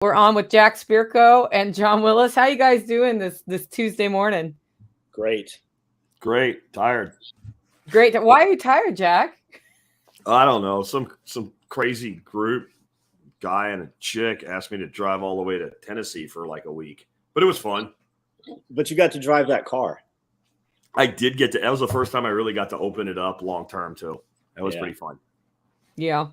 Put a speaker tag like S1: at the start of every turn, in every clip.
S1: We're on with Jack Spirko and John Willis. How you guys doing this Tuesday morning?
S2: Great.
S3: Tired.
S1: Great. Why are you tired, Jack?
S3: I don't know. Some crazy group guy and a chick asked me to drive all the way to Tennessee for like a week, but it was fun.
S2: But you got to drive that car.
S3: I did get to. That was the first time I really got to open it up long term too. That was pretty fun.
S1: Yeah.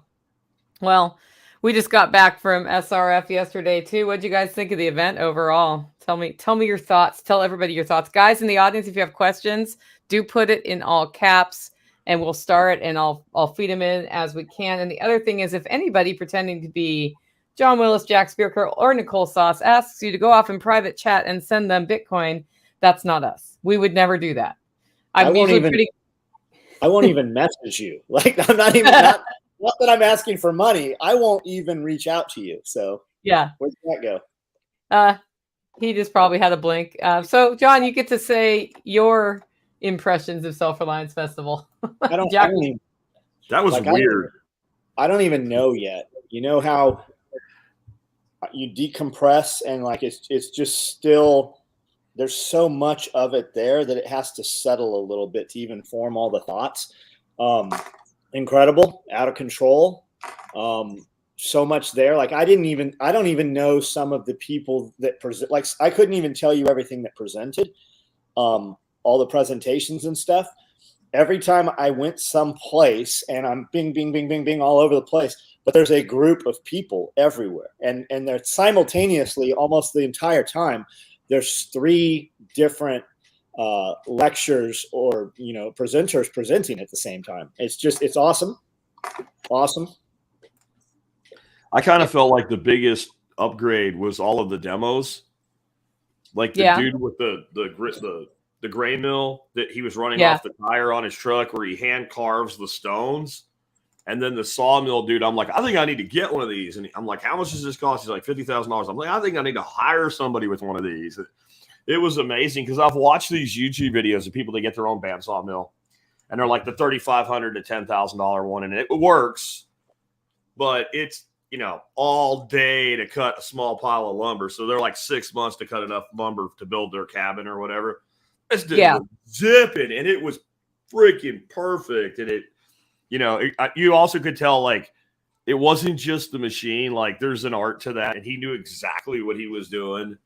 S1: Well, we just got back from SRF yesterday too. What'd you guys think of the event overall? Tell me your thoughts. Tell everybody your thoughts. Guys in the audience, if you have questions, do put it in all caps and we'll start and I'll feed them in as we can. And the other thing is, if anybody pretending to be John Willis, Jack Spirko, or Nicole Sauce asks you to go off in private chat and send them Bitcoin, that's not us. We would never do that.
S2: I won't even message you. Like, I'm not even not that I'm asking for money. I won't even reach out to you. So
S1: yeah,
S2: where'd that go?
S1: He just probably had a blink. So John, you get to say your impressions of Self-Reliance Festival.
S2: That
S3: was like, weird.
S2: I don't even know yet. You know how you decompress and like it's just still. There's so much of it there that it has to settle a little bit to even form all the thoughts. Incredible, out of control. So much there. Like I don't even know some of the people that present. Like I couldn't even tell you everything that presented, all the presentations and stuff. Every time I went someplace and I'm bing, bing, bing, bing, bing all over the place, but there's a group of people everywhere. And they're simultaneously almost the entire time. There's 3 different lectures or, presenters presenting at the same time. It's awesome. Awesome.
S3: I kind of felt like the biggest upgrade was all of the demos. Like the dude with the gray mill that he was running off the tire on his truck where he hand carves the stones. And then the sawmill dude, I'm like, I think I need to get one of these. And I'm like, how much does this cost? He's like, $50,000. I'm like, I think I need to hire somebody with one of these. It was amazing because I've watched these YouTube videos of people that get their own band sawmill. And they're like the $3,500 to $10,000 one. And it works. But it's, all day to cut a small pile of lumber. So they're like 6 months to cut enough lumber to build their cabin or whatever. This dude was zipping. And it was freaking perfect. And you also could tell, like, it wasn't just the machine. Like, there's an art to that, and he knew exactly what he was doing.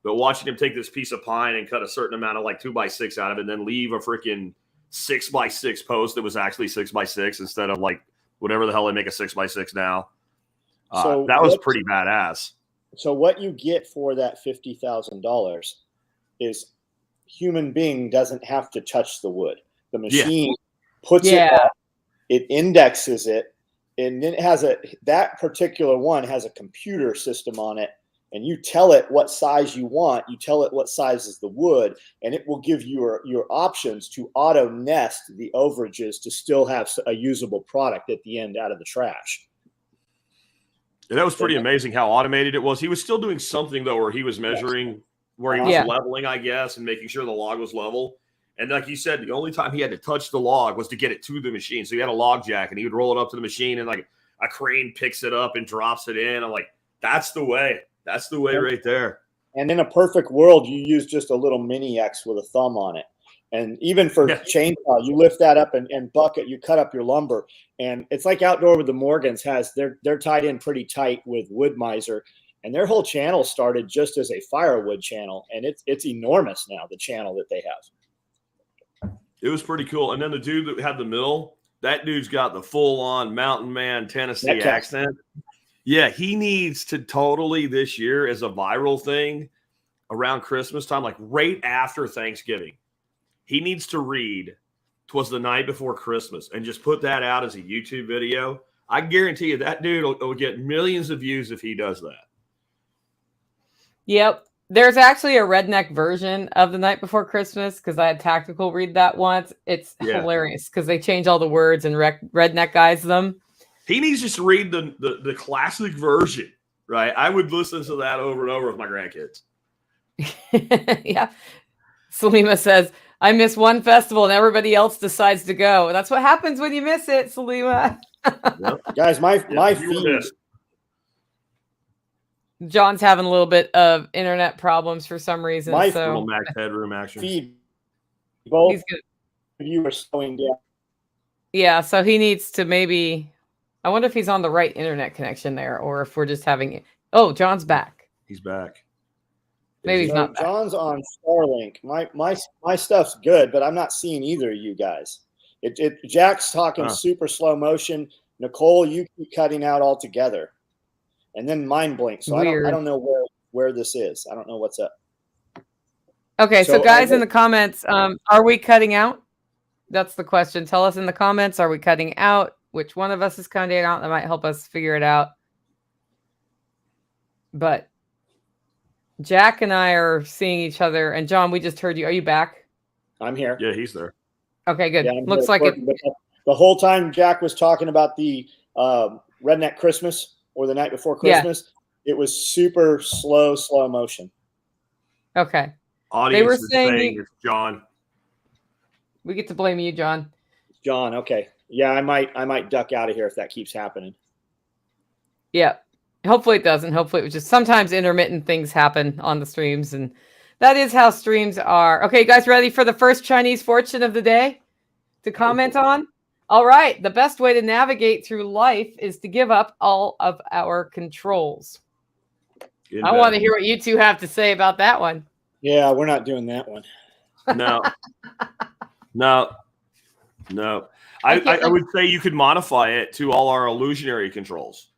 S3: But watching him take this piece of pine and cut a certain amount of, like, 2x6 out of it, and then leave a freaking 6x6 post that was actually 6x6 instead of, like, whatever the hell they make a 6x6 now. So that was pretty badass.
S2: So what you get for that $50,000 is human being doesn't have to touch the wood. The machine puts it up. It indexes it, and then that particular one has a computer system on it, and you tell it what size you want. You tell it what size is the wood, and it will give you your options to auto nest the overages to still have a usable product at the end out of the trash.
S3: And that was pretty amazing how automated it was. He was still doing something though, where he was measuring where he was leveling, I guess, and making sure the log was level. And like you said, the only time he had to touch the log was to get it to the machine. So he had a log jack, and he would roll it up to the machine, and like a crane picks it up and drops it in. I'm like, that's the way. That's the way right there.
S2: And in a perfect world, you use just a little mini X with a thumb on it. And even for chainsaw, you lift that up and bucket, you cut up your lumber. And it's like Outdoor with the Morgans they're tied in pretty tight with Wood Miser. And their whole channel started just as a firewood channel. And it's enormous now, the channel that they have.
S3: It was pretty cool. And then the dude that had the mill, that dude's got the full-on mountain man Tennessee accent. Yeah, he needs to totally this year as a viral thing around Christmas time, like right after Thanksgiving. He needs to read "'Twas the Night Before Christmas" and just put that out as a YouTube video. I guarantee you that dude will get millions of views if he does that.
S1: Yep. There's actually a redneck version of The Night Before Christmas because I had Tactical read that once. It's hilarious because they change all the words and redneck guys them.
S3: He needs just to read the classic version, right? I would listen to that over and over with my grandkids.
S1: Yeah. Salima says, I miss one festival and everybody else decides to go. That's what happens when you miss it, Salima.
S2: Guys, my feed.
S1: John's having a little bit of internet problems for some reason.
S2: My
S1: so
S3: Little Max headroom action.
S2: feed, both
S1: he's good.
S2: of you are slowing down.
S1: Yeah, so he needs to maybe. I wonder if he's on the right internet connection there, or if we're just having. Oh, John's back.
S3: He's back.
S1: Maybe he's
S2: So
S1: not back.
S2: John's on Starlink. My stuff's good, but I'm not seeing either of you guys. Jack's talking super slow motion. Nicole, you keep cutting out altogether, and then mine blinks. So
S1: Weird.
S2: I don't know where this is. I don't know what's up.
S1: Okay, so guys in the comments, are we cutting out? That's the question. Tell us in the comments, are we cutting out? Which one of us is cutting out? That might help us figure it out. But Jack and I are seeing each other. And John, we just heard you. Are you back?
S2: I'm here.
S3: Yeah, he's there.
S1: Okay, good.
S2: Yeah,
S1: Looks like it.
S2: The whole time Jack was talking about the Redneck Christmas or the night before Christmas, it was super slow motion.
S1: Okay.
S3: Audience
S1: They were
S3: is
S1: saying
S3: it's John.
S1: We get to blame you, John.
S2: John, okay. Yeah, I might duck out of here if that keeps happening.
S1: Yeah. Hopefully it doesn't. Hopefully it was just sometimes intermittent things happen on the streams, and that is how streams are. Okay, you guys ready for the first Chinese fortune of the day to comment on? All right. The best way to navigate through life is to give up all of our controls. I want to hear what you two have to say about that one.
S2: Yeah, we're not doing that one.
S3: No. I would say you could modify it to all our illusionary controls.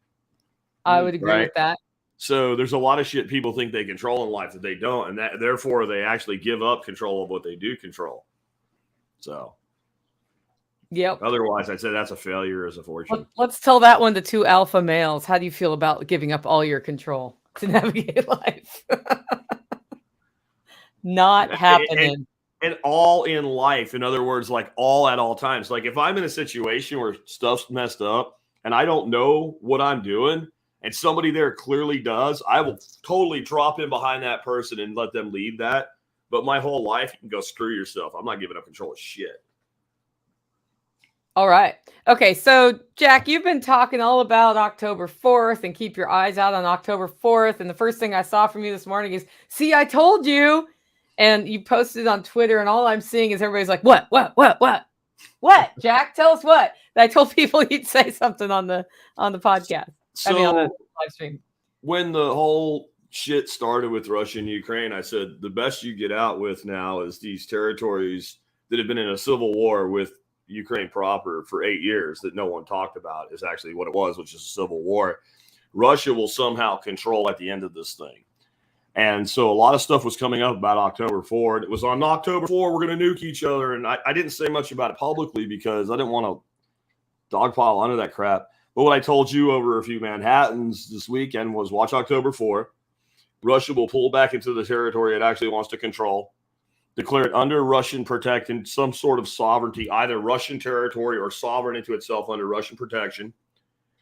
S1: I would agree with that.
S3: So there's a lot of shit people think they control in life that they don't, and that therefore they actually give up control of what they do control. So,
S1: yep.
S3: Otherwise, I'd say that's a failure as a fortune.
S1: Let's tell that one to two alpha males. How do you feel about giving up all your control to navigate life? Not happening.
S3: And all in life, in other words, like all at all times. Like if I'm in a situation where stuff's messed up and I don't know what I'm doing, and somebody there clearly does, I will totally drop in behind that person and let them lead that. But my whole life, you can go screw yourself. I'm not giving up control of shit.
S1: All right. Okay. So, Jack, you've been talking all about October 4th and keep your eyes out on October 4th. And the first thing I saw from you this morning is, see, I told you. And you posted on Twitter, and all I'm seeing is everybody's like, what? Jack, tell us what. And I told people you'd say something on the podcast.
S3: So
S1: on the live stream.
S3: When the whole shit started with Russia and Ukraine, I said the best you get out with now is these territories that have been in a civil war with Ukraine proper for 8 years that no one talked about is actually what it was, which is a civil war. Russia will somehow control at the end of this thing. And so a lot of stuff was coming up about October 4. It was on October 4, we're going to nuke each other. And I didn't say much about it publicly because I didn't want to dogpile under that crap. But what I told you over a few Manhattans this weekend was watch October 4. Russia will pull back into the territory it actually wants to control, declare it under Russian protection, some sort of sovereignty, either Russian territory or sovereign into itself under Russian protection,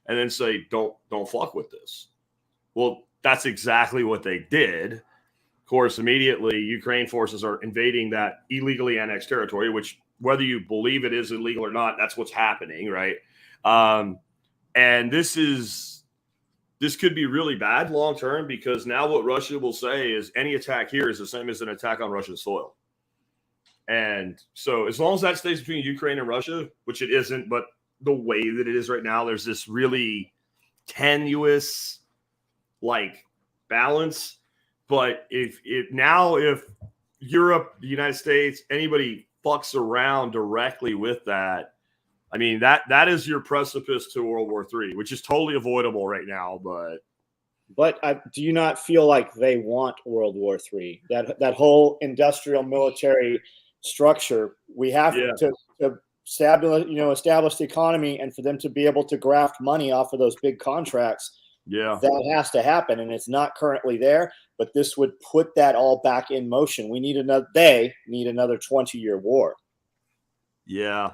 S3: and then say, don't fuck with this. Well, that's exactly what they did. Of course, immediately, Ukraine forces are invading that illegally annexed territory, which whether you believe it is illegal or not, that's what's happening, right? And this could be really bad long term because now what Russia will say is any attack here is the same as an attack on Russian soil. And so as long as that stays between Ukraine and Russia, which it isn't, but the way that it is right now, there's this really tenuous balance. But if Europe, the United States, anybody fucks around directly with that, I mean, that is your precipice to World War III, which is totally avoidable right now. But
S2: do you not feel like they want World War III? That whole industrial military structure, we have to establish the economy, and for them to be able to graft money off of those big contracts.
S3: Yeah,
S2: that has to happen, and it's not currently there. But this would put that all back in motion. They need another 20-year war.
S3: Yeah.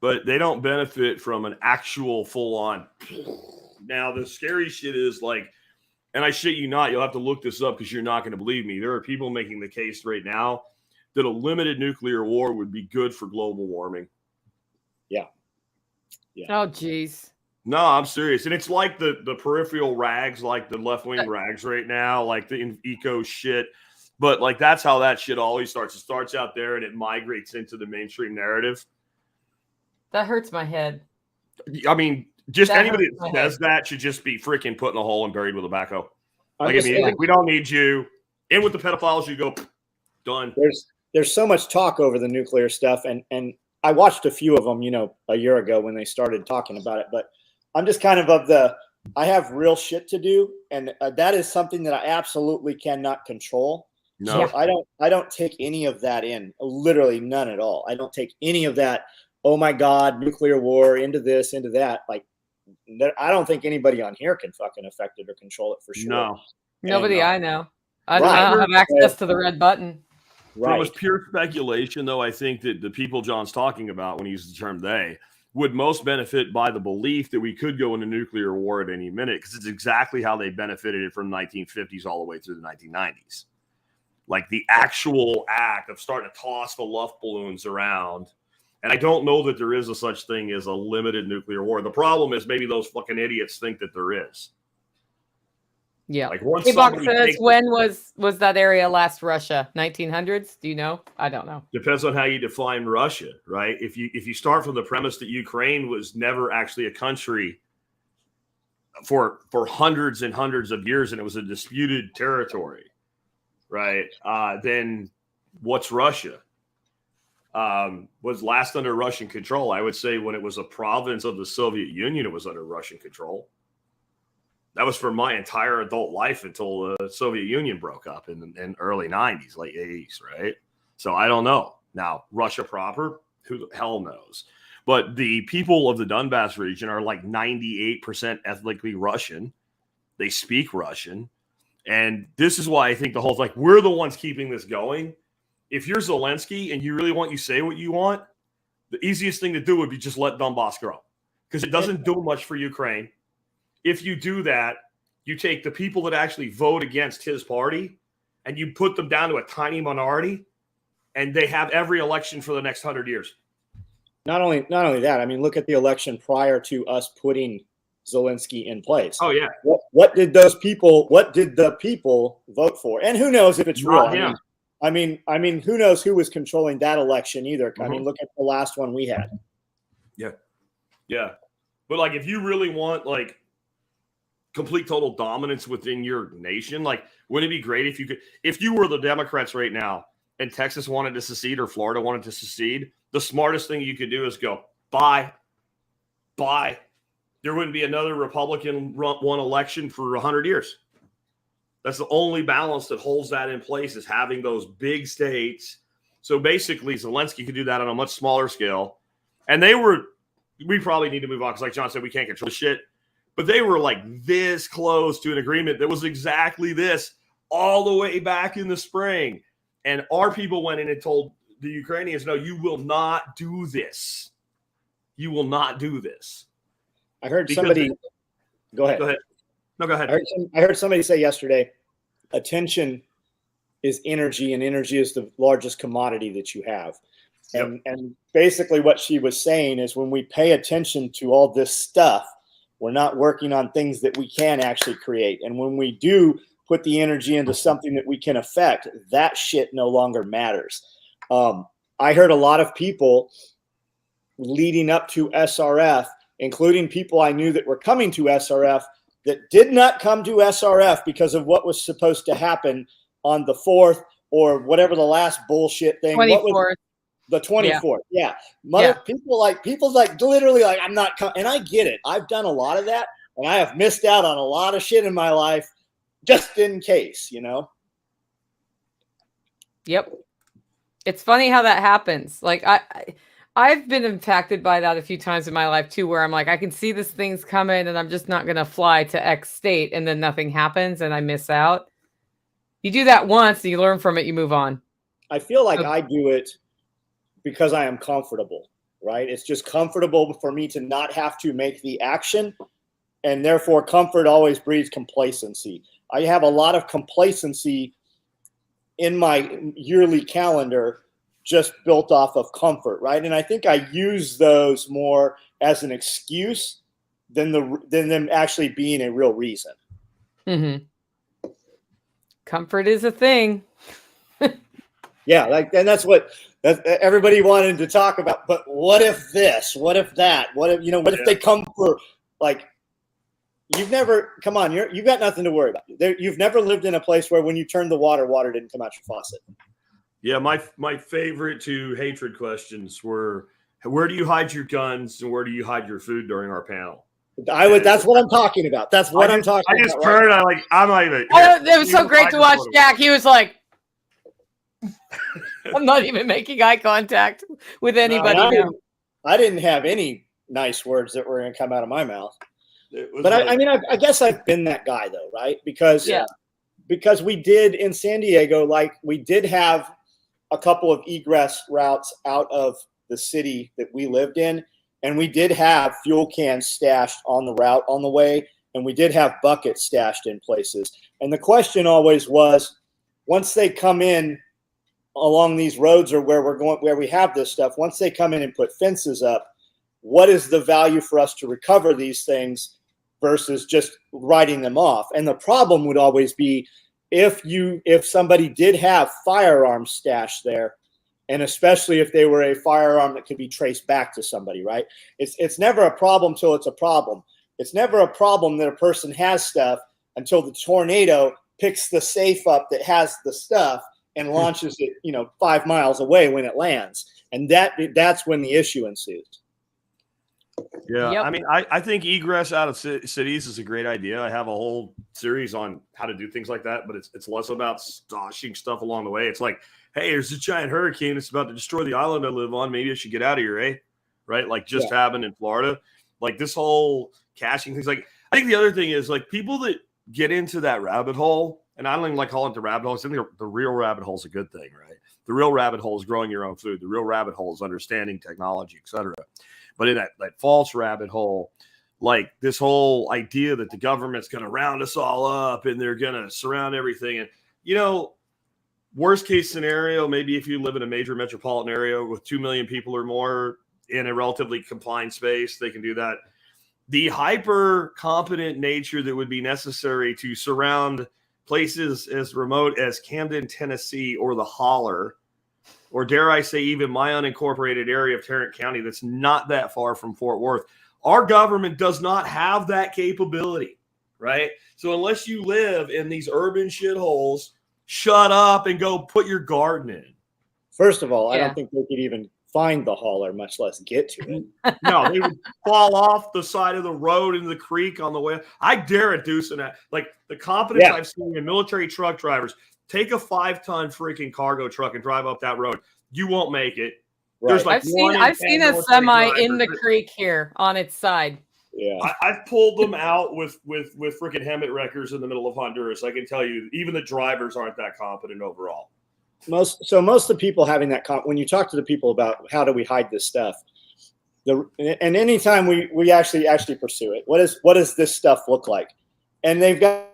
S3: But they don't benefit from an actual full-on. Now, the scary shit is and I shit you not, you'll have to look this up because you're not going to believe me. There are people making the case right now that a limited nuclear war would be good for global warming.
S2: Yeah.
S1: Oh, geez.
S3: No, I'm serious. And it's like the peripheral rags, like the left-wing rags right now, like the eco shit. But like that's how that shit always starts. It starts out there and it migrates into the mainstream narrative.
S1: That hurts my head.
S3: I mean, just anybody that says that should just be freaking put in a hole and buried with a backhoe. Like, I mean, like, we don't need you. In with the pedophiles, you go, done.
S2: There's so much talk over the nuclear stuff, and I watched a few of them, you know, a year ago when they started talking about it. But I'm just kind of the I have real shit to do, and that is something that I absolutely cannot control.
S3: No,
S2: so I don't take any of that in, literally none at all. I don't take any of that. Oh my God, nuclear war, into this, into that. Like, I don't think anybody on here can fucking affect it or control it for sure.
S3: No,
S1: nobody I know. I don't have access to the red button.
S3: Right. From pure speculation, though, I think that the people John's talking about when he uses the term they would most benefit by the belief that we could go into nuclear war at any minute, because it's exactly how they benefited it from the 1950s all the way through the 1990s. Like the actual act of starting to toss the luft balloons around. And I don't know that there is a such thing as a limited nuclear war. The problem is maybe those fucking idiots think that there is.
S1: Yeah.
S3: Like once
S1: says, when was that area last Russia? 1900s? Do you know? I don't know.
S3: Depends on how you define Russia, right? If you start from the premise that Ukraine was never actually a country for hundreds and hundreds of years and it was a disputed territory, right? Then what's Russia? Was last under Russian control. I would say when it was a province of the Soviet Union, it was under Russian control. That was for my entire adult life until the Soviet Union broke up in early 90s, late 80s, right? So I don't know. Now, Russia proper, who the hell knows? But the people of the Donbass region are like 98% ethnically Russian. They speak Russian. And this is why I think the whole like we're the ones keeping this going. If you're Zelensky and you really want you say what you want, the easiest thing to do would be just let Donbass grow, because it doesn't do much for Ukraine. If you do that, you take the people that actually vote against his party and you put them down to a tiny minority, and they have every election for the next 100 years.
S2: Not only that, I mean, look at the election prior to us putting Zelensky in place.
S3: Oh yeah.
S2: What did the people vote for? And who knows if it's real? I mean, who knows who was controlling that election either? I mean, look at the last one we had.
S3: Yeah. Yeah. But like, if you really want like complete total dominance within your nation, like, wouldn't it be great if you were the Democrats right now and Texas wanted to secede or Florida wanted to secede, the smartest thing you could do is go, bye. There wouldn't be another Republican won election for 100 years. That's the only balance that holds that in place, is having those big states. So basically, Zelensky could do that on a much smaller scale. And we probably need to move on because, like John said, we can't control the shit. But they were like this close to an agreement that was exactly this all the way back in the spring. And our people went in and told the Ukrainians, no, you will not do this. You will not do this.
S2: I heard somebody – go ahead.
S3: Go ahead. No, go ahead.
S2: I heard somebody say yesterday, attention is energy, and energy is the largest commodity that you have. Yep. And basically what she was saying is when we pay attention to all this stuff, we're not working on things that we can actually create. And when we do put the energy into something that we can affect, that shit no longer matters. I heard a lot of people leading up to SRF, including people I knew that were coming to SRF, that did not come to SRF because of what was supposed to happen on the 4th or whatever the last bullshit thing.
S1: 24th.
S2: The 24th. Yeah. People's like literally like, I'm not coming. And I get it. I've done a lot of that, and I have missed out on a lot of shit in my life just in case, you know?
S1: Yep. It's funny how that happens. Like I've been impacted by that a few times in my life too, where I'm like, I can see this thing's coming and I'm just not going to fly to X state, and then nothing happens and I miss out. You do that once and you learn from it, you move on.
S2: I feel like I do it because I am comfortable, right? It's just comfortable for me to not have to make the action, and therefore comfort always breeds complacency. I have a lot of complacency in my yearly calendar just built off of comfort, right? And I think I use those more as an excuse than them actually being a real reason.
S1: Mm-hmm. Comfort is a thing.
S2: Yeah, and that's what everybody wanted to talk about. But what if this? What if that? What if what if they come for you've never you've got nothing to worry about. You've never lived in a place where when you turned the water didn't come out your faucet.
S3: Yeah, my favorite two hatred questions were, where do you hide your guns and where do you hide your food during our panel?
S2: That's what I'm talking about. That's what I'm talking about. I just
S3: turned. I'm not even.
S1: It was so great to watch Jack. He was like, I'm not even making eye contact with anybody now.
S2: I didn't have any nice words that were going to come out of my mouth. But I guess I've been that guy though, right? Because we did in San Diego, we did have a couple of egress routes out of the city that we lived in. And we did have fuel cans stashed on the route on the way. And we did have buckets stashed in places. And the question always was, once they come in along these roads or where we have this stuff, once they come in and put fences up, what is the value for us to recover these things versus just writing them off? And the problem would always be if somebody did have firearms stashed there, and especially if they were a firearm that could be traced back to somebody, right? It's never a problem till it's a problem. It's never a problem that a person has stuff until the tornado picks the safe up that has the stuff and launches it, 5 miles away when it lands. And that's when the issue ensues.
S3: Yeah, yep. I mean, I think egress out of cities is a great idea. I have a whole series on how to do things like that, but it's less about stashing stuff along the way. It's like, hey, there's a giant hurricane that's about to destroy the island I live on. Maybe I should get out of here, eh? Right? Like just happened in Florida. Like this whole caching things. Like I think the other thing is people that get into that rabbit hole, and I don't even like calling it the rabbit hole. I think the real rabbit hole is a good thing, right? The real rabbit hole is growing your own food. The real rabbit hole is understanding technology, et cetera. But in that false rabbit hole, like this whole idea that the government's going to round us all up and they're going to surround everything. And, worst case scenario, maybe if you live in a major metropolitan area with 2 million people or more in a relatively confined space, they can do that. The hyper competent nature that would be necessary to surround places as remote as Camden, Tennessee, or the Holler, or dare I say even my unincorporated area of Tarrant County that's not that far from Fort Worth. Our government does not have that capability, right? So unless you live in these urban shitholes, shut up and go put your garden in.
S2: First of all, I don't think they could even find the Holler, much less get to it.
S3: No, they would fall off the side of the road into the creek on the way. I dare a deuce in that. Like the competence I've seen in military truck drivers, take a 5-ton freaking cargo truck and drive up that road. You won't make it.
S2: Right.
S3: There's like
S1: I've seen a semi in the creek here on its side.
S2: Yeah,
S3: I've pulled them out with freaking Hemet wreckers in the middle of Honduras. I can tell you, even the drivers aren't that competent overall.
S2: Most of the people having that when you talk to the people about how do we hide this stuff, and anytime we actually pursue it, what does this stuff look like? And they've got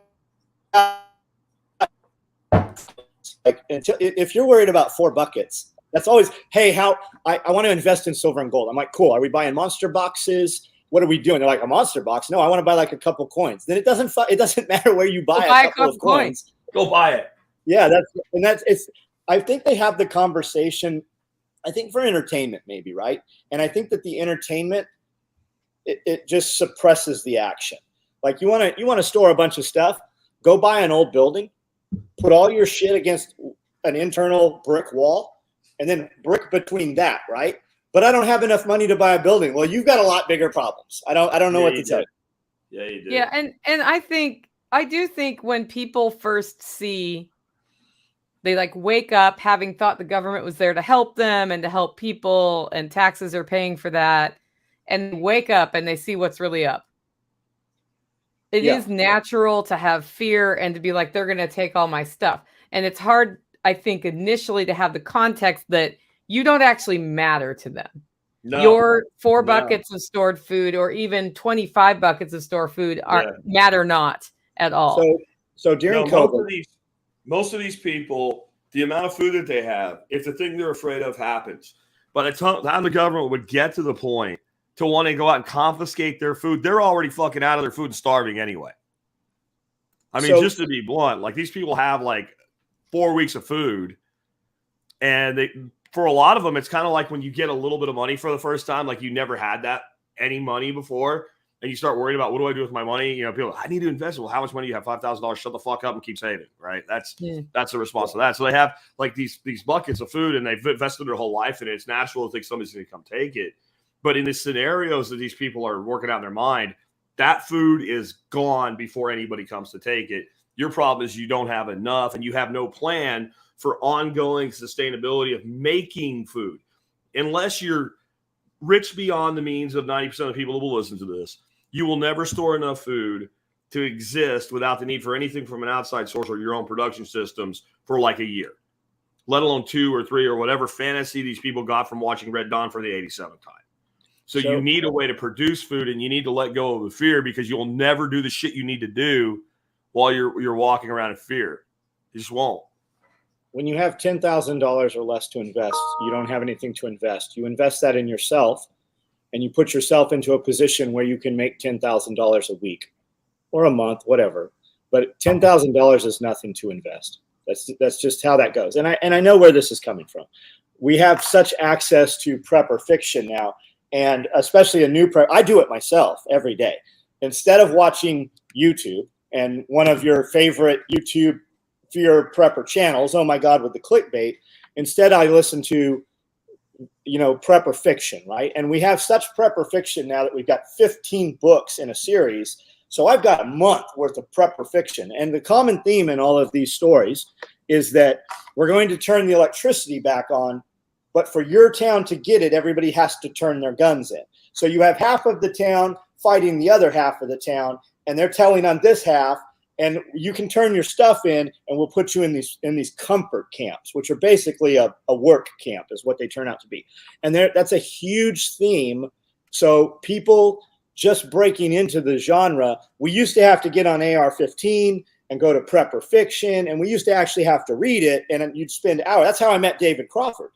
S2: if you're worried about 4 buckets, that's always, hey, I want to invest in silver and gold. I'm like, cool. Are we buying monster boxes? What are we doing? They're like, a monster box? No, I want to buy like a couple coins. Then it doesn't matter where you buy a couple of coins.
S3: Go buy it.
S2: Yeah, I think they have the conversation, I think for entertainment maybe, right? And I think that the entertainment, it just suppresses the action. Like you want to store a bunch of stuff, go buy an old building, put all your shit against an internal brick wall, and then brick between that, right? But I don't have enough money to buy a building. Well, you've got a lot bigger problems. I don't know what to tell you.
S3: Yeah, you do.
S1: Yeah, and I do think when people first see, they wake up having thought the government was there to help them and to help people and taxes are paying for that, and wake up and they see what's really up. It is natural to have fear and to be like, they're going to take all my stuff. And it's hard, I think, initially to have the context that you don't actually matter to them. No, your 4 buckets of stored food or even 25 buckets of stored food matter not at all.
S2: So during COVID,
S3: most of these people, the amount of food that they have, if the thing they're afraid of happens, by the time the government would get to the point to want to go out and confiscate their food. They're already fucking out of their food and starving anyway. I mean, just to be blunt, like these people have like 4 weeks of food, and for a lot of them, it's kind of like when you get a little bit of money for the first time, like you never had any money before, and you start worrying about what do I do with my money? You know, people, I need to invest. Well, how much money do you have? $5,000. Shut the fuck up and keep saving. Right? That's the response to that. So they have like these buckets of food, and they've invested their whole life in it. It's natural to think somebody's going to come take it. But in the scenarios that these people are working out in their mind, that food is gone before anybody comes to take it. Your problem is you don't have enough, and you have no plan for ongoing sustainability of making food. Unless you're rich beyond the means of 90% of the people who will listen to this, you will never store enough food to exist without the need for anything from an outside source or your own production systems for like a year, let alone 2 or 3 or whatever fantasy these people got from watching Red Dawn for the 87th time. So you need a way to produce food, and you need to let go of the fear, because you'll never do the shit you need to do while you're walking around in fear. You just won't.
S2: When you have $10,000 or less to invest, you don't have anything to invest. You invest that in yourself, and you put yourself into a position where you can make $10,000 a week or a month, whatever. But $10,000 is nothing to invest. That's just how that goes. And I know where this is coming from. We have such access to prepper fiction now. And especially a new prep, I do it myself every day. Instead of watching YouTube and one of your favorite YouTube fear prepper channels, oh my God, with the clickbait, instead I listen to, prepper fiction, right? And we have such prepper fiction now that we've got 15 books in a series. So I've got a month worth of prepper fiction. And the common theme in all of these stories is that we're going to turn the electricity back on, but for your town to get it, everybody has to turn their guns in. So you have half of the town fighting the other half of the town, and they're telling on this half, and you can turn your stuff in, and we'll put you in these comfort camps, which are basically a work camp is what they turn out to be. And that's a huge theme. So people just breaking into the genre, we used to have to get on AR-15 and go to prepper fiction, and we used to actually have to read it, and you'd spend hours. That's how I met David Crawford.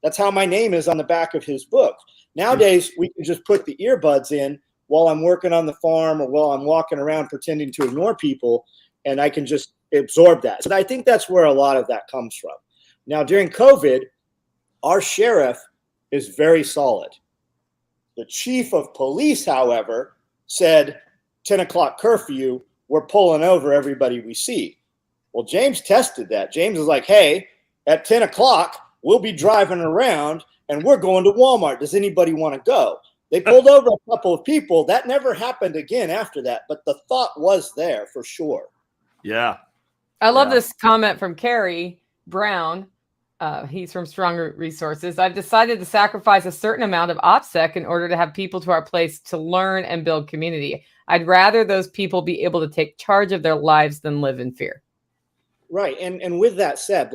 S2: That's how my name is on the back of his book. Nowadays, we can just put the earbuds in while I'm working on the farm or while I'm walking around pretending to ignore people, and I can just absorb that. So I think that's where a lot of that comes from. Now, during COVID, our sheriff is very solid. The chief of police, however, said 10 o'clock curfew, we're pulling over everybody we see. Well, James tested that. James is like, hey, at 10 o'clock, we'll be driving around and we're going to Walmart. Does anybody want to go? They pulled over a couple of people. That never happened again after that, but the thought was there for sure.
S3: Yeah.
S1: I love this comment from Kerry Brown. He's from Stronger Resources. I've decided to sacrifice a certain amount of OPSEC in order to have people to our place to learn and build community. I'd rather those people be able to take charge of their lives than live in fear.
S2: Right. And with that said,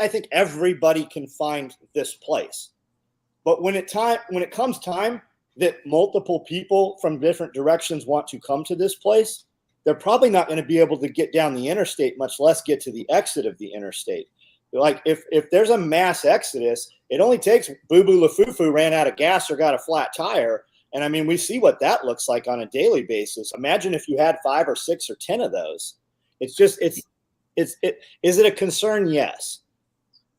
S2: I think everybody can find this place. But when it comes time that multiple people from different directions want to come to this place, they're probably not going to be able to get down the interstate, much less get to the exit of the interstate. Like if there's a mass exodus, it only takes Boo Boo LaFufu ran out of gas or got a flat tire. And I mean, we see what that looks like on a daily basis. Imagine if you had 5 or 6 or 10 of those. Is it a concern? Yes.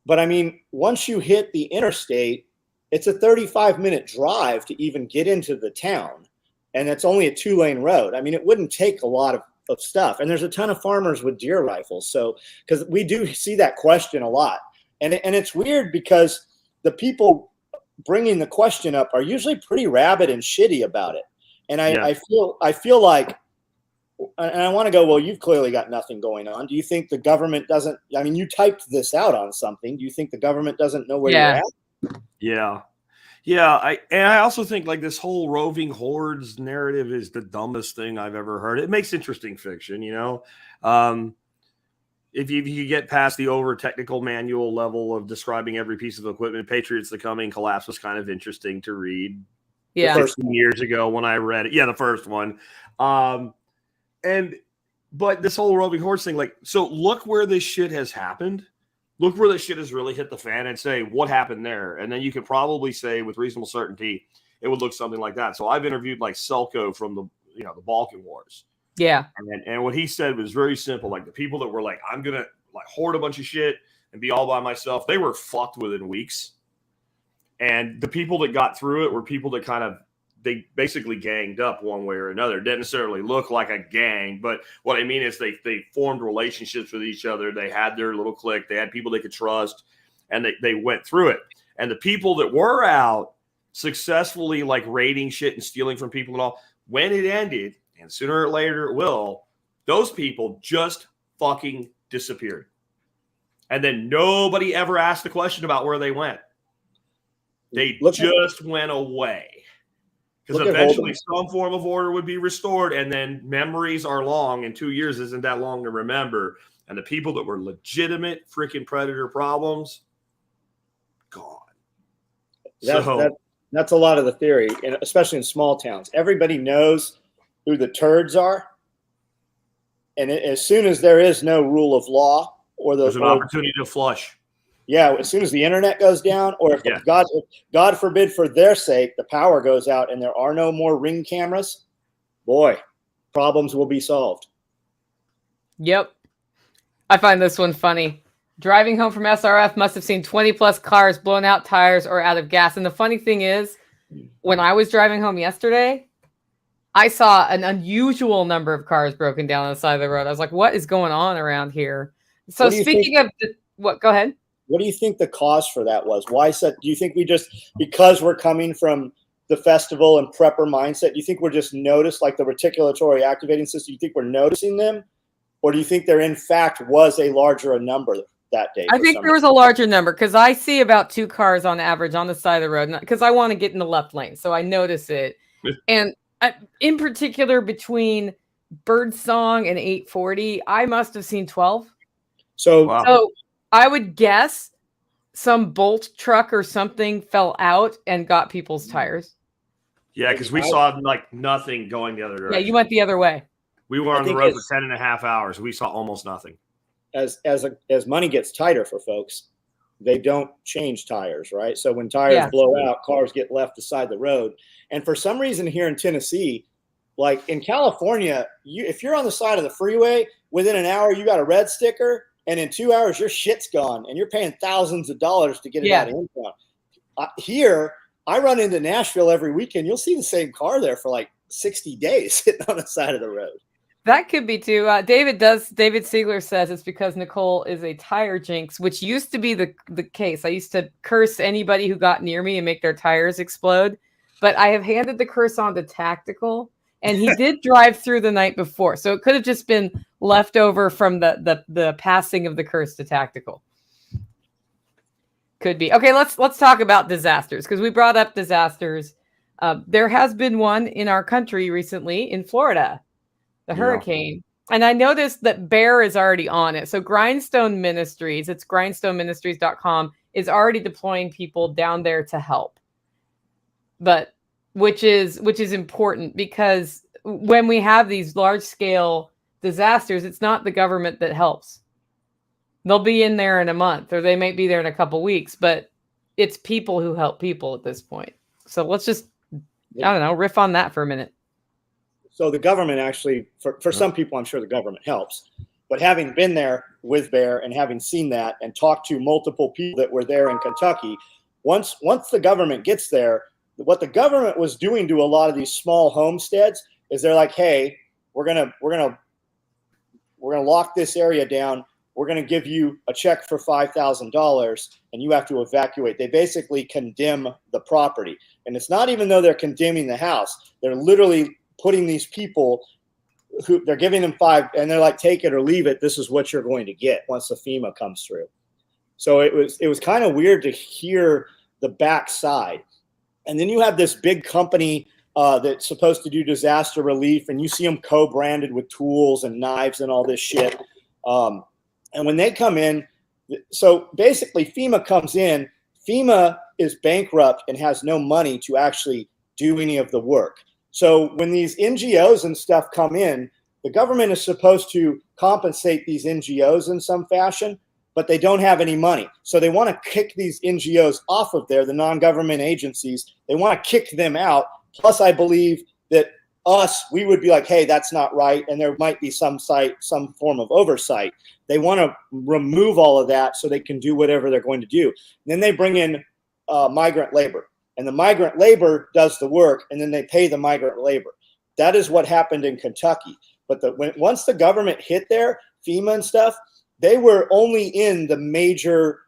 S2: But I mean, once you hit the interstate, it's a 35-minute drive to even get into the town. And it's only a 2-lane road. I mean, it wouldn't take a lot of stuff. And there's a ton of farmers with deer rifles. So, because we do see that question a lot. And it's weird because the people bringing the question up are usually pretty rabid and shitty about it. And I feel like, and I want to go, well, you've clearly got nothing going on. Do you think the government doesn't, I mean, you typed this out on something. Do you think the government doesn't know where you're at?
S3: Yeah. Yeah. I also think like this whole roving hordes narrative is the dumbest thing I've ever heard. It makes interesting fiction, you know? If you get past the over technical manual level of describing every piece of equipment, Patriots the Coming Collapse was kind of interesting to read.
S1: Yeah.
S3: 15 years ago when I read it. Yeah, the first one. But this whole roving horse thing, like, so look where this shit has happened. Look where this shit has really hit the fan and say, what happened there? And then you could probably say with reasonable certainty, it would look something like that. So I've interviewed like Selko from the Balkan Wars.
S1: Yeah.
S3: And what he said was very simple. Like the people that were like, I'm going to like hoard a bunch of shit and be all by myself, they were fucked within weeks. And the people that got through it were people that they basically ganged up one way or another. It didn't necessarily look like a gang, but what I mean is they formed relationships with each other. They had their little clique. They had people they could trust, and they went through it. And the people that were out successfully like raiding shit and stealing from people and all, when it ended, and sooner or later it will, those people just fucking disappeared. And then nobody ever asked the question about where they just went away. Because eventually some form of order would be restored, and then memories are long, and 2 years isn't that long to remember. And the people that were legitimate freaking predator problems, gone.
S2: That's a lot of the theory, and especially in small towns. Everybody knows who the turds are, and as soon as there is no rule of law
S3: there's an opportunity to flush.
S2: Yeah, as soon as the internet goes down, or if God forbid, for their sake, the power goes out and there are no more Ring cameras, boy, problems will be solved.
S1: Yep. I find this one funny. Driving home from SRF, must have seen 20 plus cars, blown out tires, or out of gas. And the funny thing is, when I was driving home yesterday, I saw an unusual number of cars broken down on the side of the road. I was like, what is going on around here? So speaking of go ahead.
S2: What do you think the cause for that was? Why do you think because we're coming from the festival and prepper mindset, do you think we're just noticed, like the reticulatory activating system, do you think we're noticing them? Or do you think there in fact was a larger number that day?
S1: I think there was a larger number, because I see about 2 cars on average on the side of the road, because I want to get in the left lane. So I notice it. And in particular, between Birdsong and 840, I must have seen 12. So I would guess some Bolt truck or something fell out and got people's tires.
S3: Yeah, because we saw like nothing going the other direction.
S1: Yeah, you went the other way.
S3: We were on the road for 10.5 hours. We saw almost nothing.
S2: As money gets tighter for folks, they don't change tires, right? So when tires blow out, cars get left beside the road. And for some reason here in Tennessee, like in California, if you're on the side of the freeway, within an hour you got a red sticker. And in 2 hours, your shit's gone, and you're paying thousands of dollars to get it out of impound. Here, I run into Nashville every weekend. You'll see the same car there for like 60 days sitting on the side of the road.
S1: That could be too. David Siegler says it's because Nicole is a tire jinx, which used to be the case. I used to curse anybody who got near me and make their tires explode. But I have handed the curse on to Tactical. And he did drive through the night before. So it could have just been left over from the passing of the curse to Tactical. Could be. Okay, let's talk about disasters, because we brought up disasters. There has been one in our country recently in Florida, the hurricane. And I noticed that Bear is already on it. So Grindstone Ministries, it's grindstoneministries.com, is already deploying people down there to help. But which is important, because when we have these large scale disasters, it's not the government that helps. They'll be in there in a month, or they might be there in a couple weeks, but it's people who help people at this point. So let's just, riff on that for a minute.
S2: So the government actually, for some people, I'm sure the government helps, but having been there with Bear and having seen that and talked to multiple people that were there in Kentucky, once the government gets there, what the government was doing to a lot of these small homesteads is they're like, hey, we're gonna lock this area down. We're gonna give you a check for $5,000 and you have to evacuate. They basically condemn the property. And it's not even though they're condemning the house, they're literally putting these people who they're giving them $5,000 and they're like, take it or leave it. This is what you're going to get once the FEMA comes through. So it was kind of weird to hear the backside. And then you have this big company that's supposed to do disaster relief, and you see them co-branded with tools and knives and all this shit. And when they come in, so basically FEMA comes in, FEMA is bankrupt and has no money to actually do any of the work. So when these NGOs and stuff come in, the government is supposed to compensate these NGOs in some fashion, but they don't have any money. So they want to kick these NGOs off of there, the non-government agencies. They want to kick them out. Plus, I believe that we would be like, hey, that's not right. And there might be some form of oversight. They want to remove all of that so they can do whatever they're going to do. And then they bring in migrant labor. And the migrant labor does the work, and then they pay the migrant labor. That is what happened in Kentucky. But once the government hit there, FEMA and stuff, they were only in the major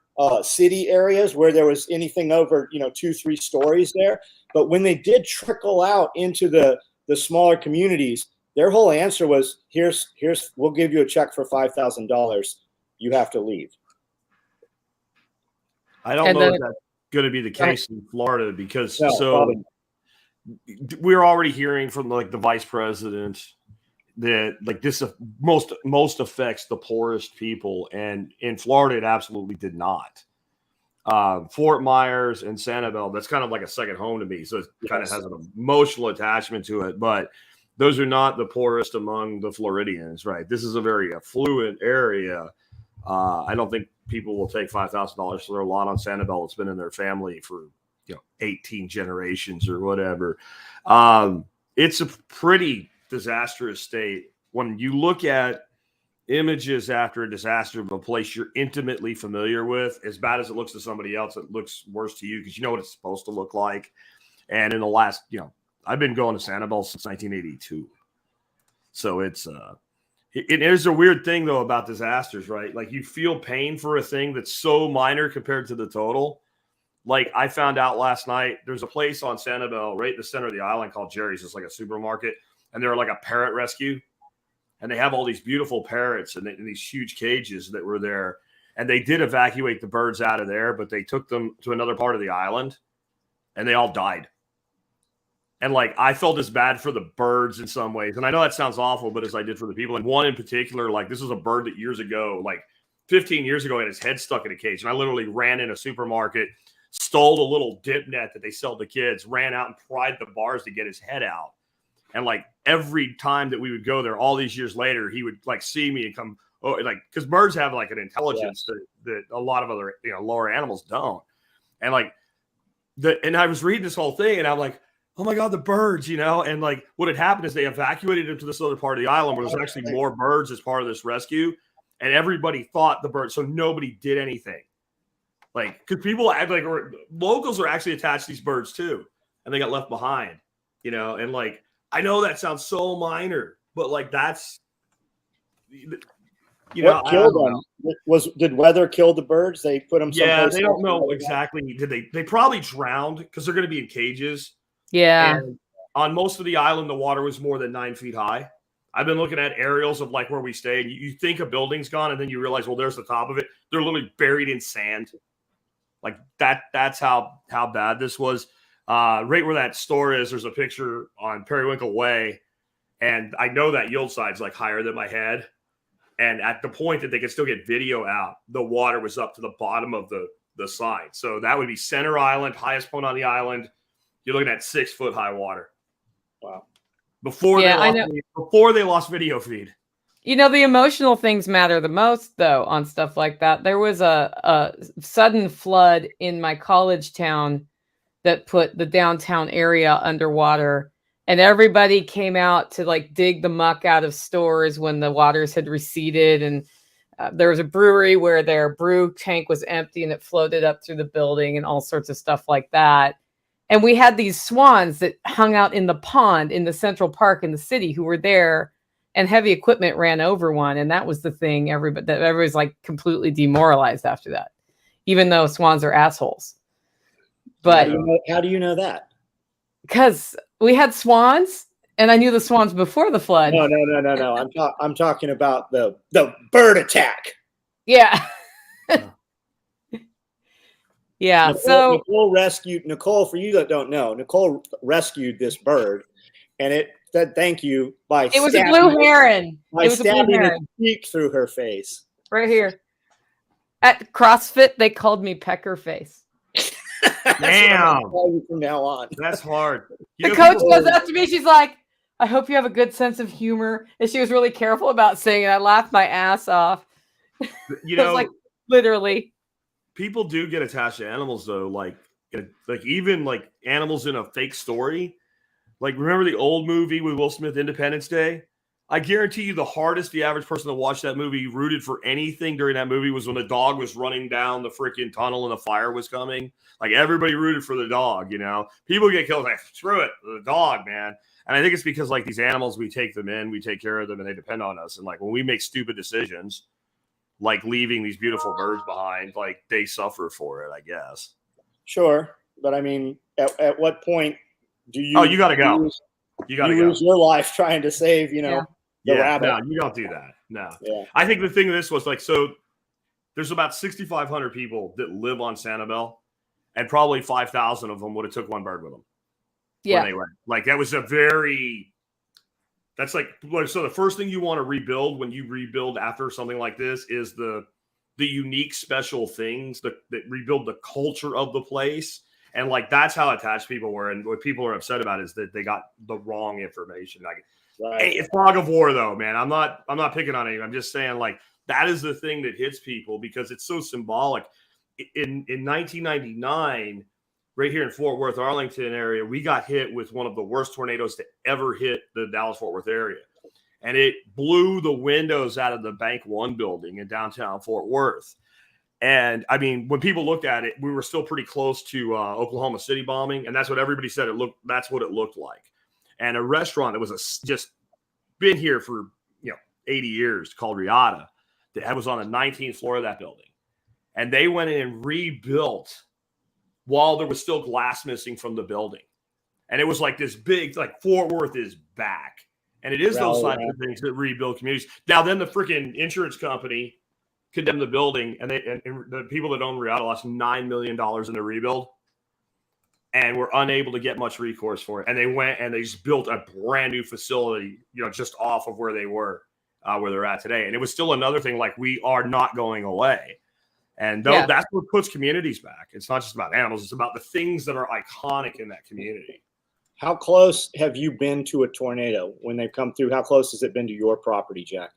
S2: city areas where there was anything over 2-3 stories there. But when they did trickle out into the smaller communities, their whole answer was, here's we'll give you a check for $5,000. You have to leave.
S3: I don't know if that's going to be the case in Florida because we're already hearing from like the vice president that like this most affects the poorest people, and in Florida it absolutely did not. Fort Myers and Sanibel, that's kind of like a second home to me, so it kind of has an emotional attachment to it, but those are not the poorest among the Floridians, right? This is a very affluent area. I don't think people will take $5,000 for their lot on Sanibel that's been in their family for 18 generations or whatever. It's a pretty disastrous state. When you look at images after a disaster of a place you're intimately familiar with, as bad as it looks to somebody else, it looks worse to you because you know what it's supposed to look like. And in the last, I've been going to Sanibel since 1982. So it is a weird thing though about disasters, right? Like you feel pain for a thing that's so minor compared to the total. Like I found out last night, there's a place on Sanibel right in the center of the island called Jerry's. It's like a supermarket, and they're like a parrot rescue. And they have all these beautiful parrots in these huge cages that were there. And they did evacuate the birds out of there, but they took them to another part of the island and they all died. And like, I felt as bad for the birds in some ways. And I know that sounds awful, but as I did for the people. And one in particular, like this was a bird that years ago, like 15 years ago, had his head stuck in a cage. And I literally ran in a supermarket, stole a little dip net that they sell to kids, ran out and pried the bars to get his head out. And like every time that we would go there, all these years later, he would like see me and come, because birds have like an intelligence that a lot of other lower animals don't. And like and I was reading this whole thing, and I'm like, oh my God, the birds, and like what had happened is they evacuated him to this other part of the island where there's actually more birds as part of this rescue, and everybody thought the birds, so nobody did anything. Like, because people act like locals are actually attached to these birds too, and they got left behind, and like. I know that sounds so minor, but like that's,
S2: what killed them? Did weather kill the birds? They put them.
S3: Yeah, they don't know exactly. Did they probably drowned because they're going to be in cages.
S1: Yeah.
S3: And on most of the island, the water was more than 9 feet high. I've been looking at aerials of like where we stayed. You think a building's gone, and then you realize, well, there's the top of it. They're literally buried in sand. Like that. That's how bad this was. Right where that store is, there's a picture on Periwinkle Way, and I know that yield side's like higher than my head. And at the point that they could still get video out, the water was up to the bottom of the side. So that would be center island, highest point on the island. You're looking at 6 foot high water. Wow. Before they lost video feed.
S1: The emotional things matter the most, though, on stuff like that. There was a sudden flood in my college town that put the downtown area underwater, and everybody came out to like dig the muck out of stores when the waters had receded. And there was a brewery where their brew tank was empty and it floated up through the building and all sorts of stuff like that. And we had these swans that hung out in the pond in the Central Park in the city who were there, and heavy equipment ran over one. And that was the thing. Everybody's like completely demoralized after that, even though swans are assholes. But
S2: how do you know that?
S1: Because we had swans, and I knew the swans before the flood.
S2: No. I'm talking about the bird attack.
S1: Yeah. Yeah.
S2: Nicole, for you that don't know, Nicole rescued this bird, and it said thank you by
S1: it was a blue heron.
S2: By stabbing its beak through her face.
S1: Right here. At CrossFit, they called me Pecker Face.
S3: Damn.
S2: From now on.
S3: That's hard.
S1: The coach goes up to me. She's like, I hope you have a good sense of humor. And she was really careful about saying it. I laughed my ass off.
S3: You know,
S1: like, Literally.
S3: People do get attached to animals though, like even like animals in a fake story. Like, remember the old movie with Will Smith, Independence Day? I guarantee you the hardest the average person to watch that movie rooted for anything during that movie was when the dog was running down the freaking tunnel and the fire was coming. Like, everybody rooted for the dog, you know? People get killed, like, screw it, the dog, man. And I think it's because, like, these animals, we take them in, we take care of them, and they depend on us. And, like, when we make stupid decisions, like leaving these beautiful birds behind, like, they suffer for it, I guess.
S2: Sure. But, I mean, at what point do you...
S3: Oh, you got to go. You got to go.
S2: lose your life trying to save, you know, the rabbit.
S3: No, you don't do that. No.
S2: Yeah.
S3: I think the thing of this was like, so there's about 6,500 people that live on Sanibel, and probably 5,000 of them would have took one bird with them.
S1: Yeah.
S3: When they went. Like, that was that's like, so the first thing you want to rebuild when you rebuild after something like this is the unique special things that rebuild the culture of the place. And like, that's how attached people were. And what people are upset about is that they got the wrong information. Like, hey, it's fog of war though, man. I'm not picking on anyone. I'm just saying, like, that is the thing that hits people because it's so symbolic. In 1999, right here in Fort Worth, Arlington area, we got hit with one of the worst tornadoes to ever hit the Dallas-Fort Worth area. And it blew the windows out of the Bank One building in downtown Fort Worth. And I mean, when people looked at it, we were still pretty close to Oklahoma City bombing, and that's what everybody said. That's what it looked like. And a restaurant that was just been here for 80 years called Riata, that was on the 19th floor of that building, and they went in and rebuilt while there was still glass missing from the building, and it was like this big, like, Fort Worth is back, and it is those types of things that rebuild communities. Now, then the freaking insurance company condemned the building, and the people that own Riata lost $9 million in the rebuild and were unable to get much recourse for it. And they went and they just built a brand new facility, just off of where they were, where they're at today. And it was still another thing, like, we are not going away. And that's what puts communities back. It's not just about animals. It's about the things that are iconic in that community.
S2: How close have you been to a tornado when they've come through? How close has it been to your property, Jack?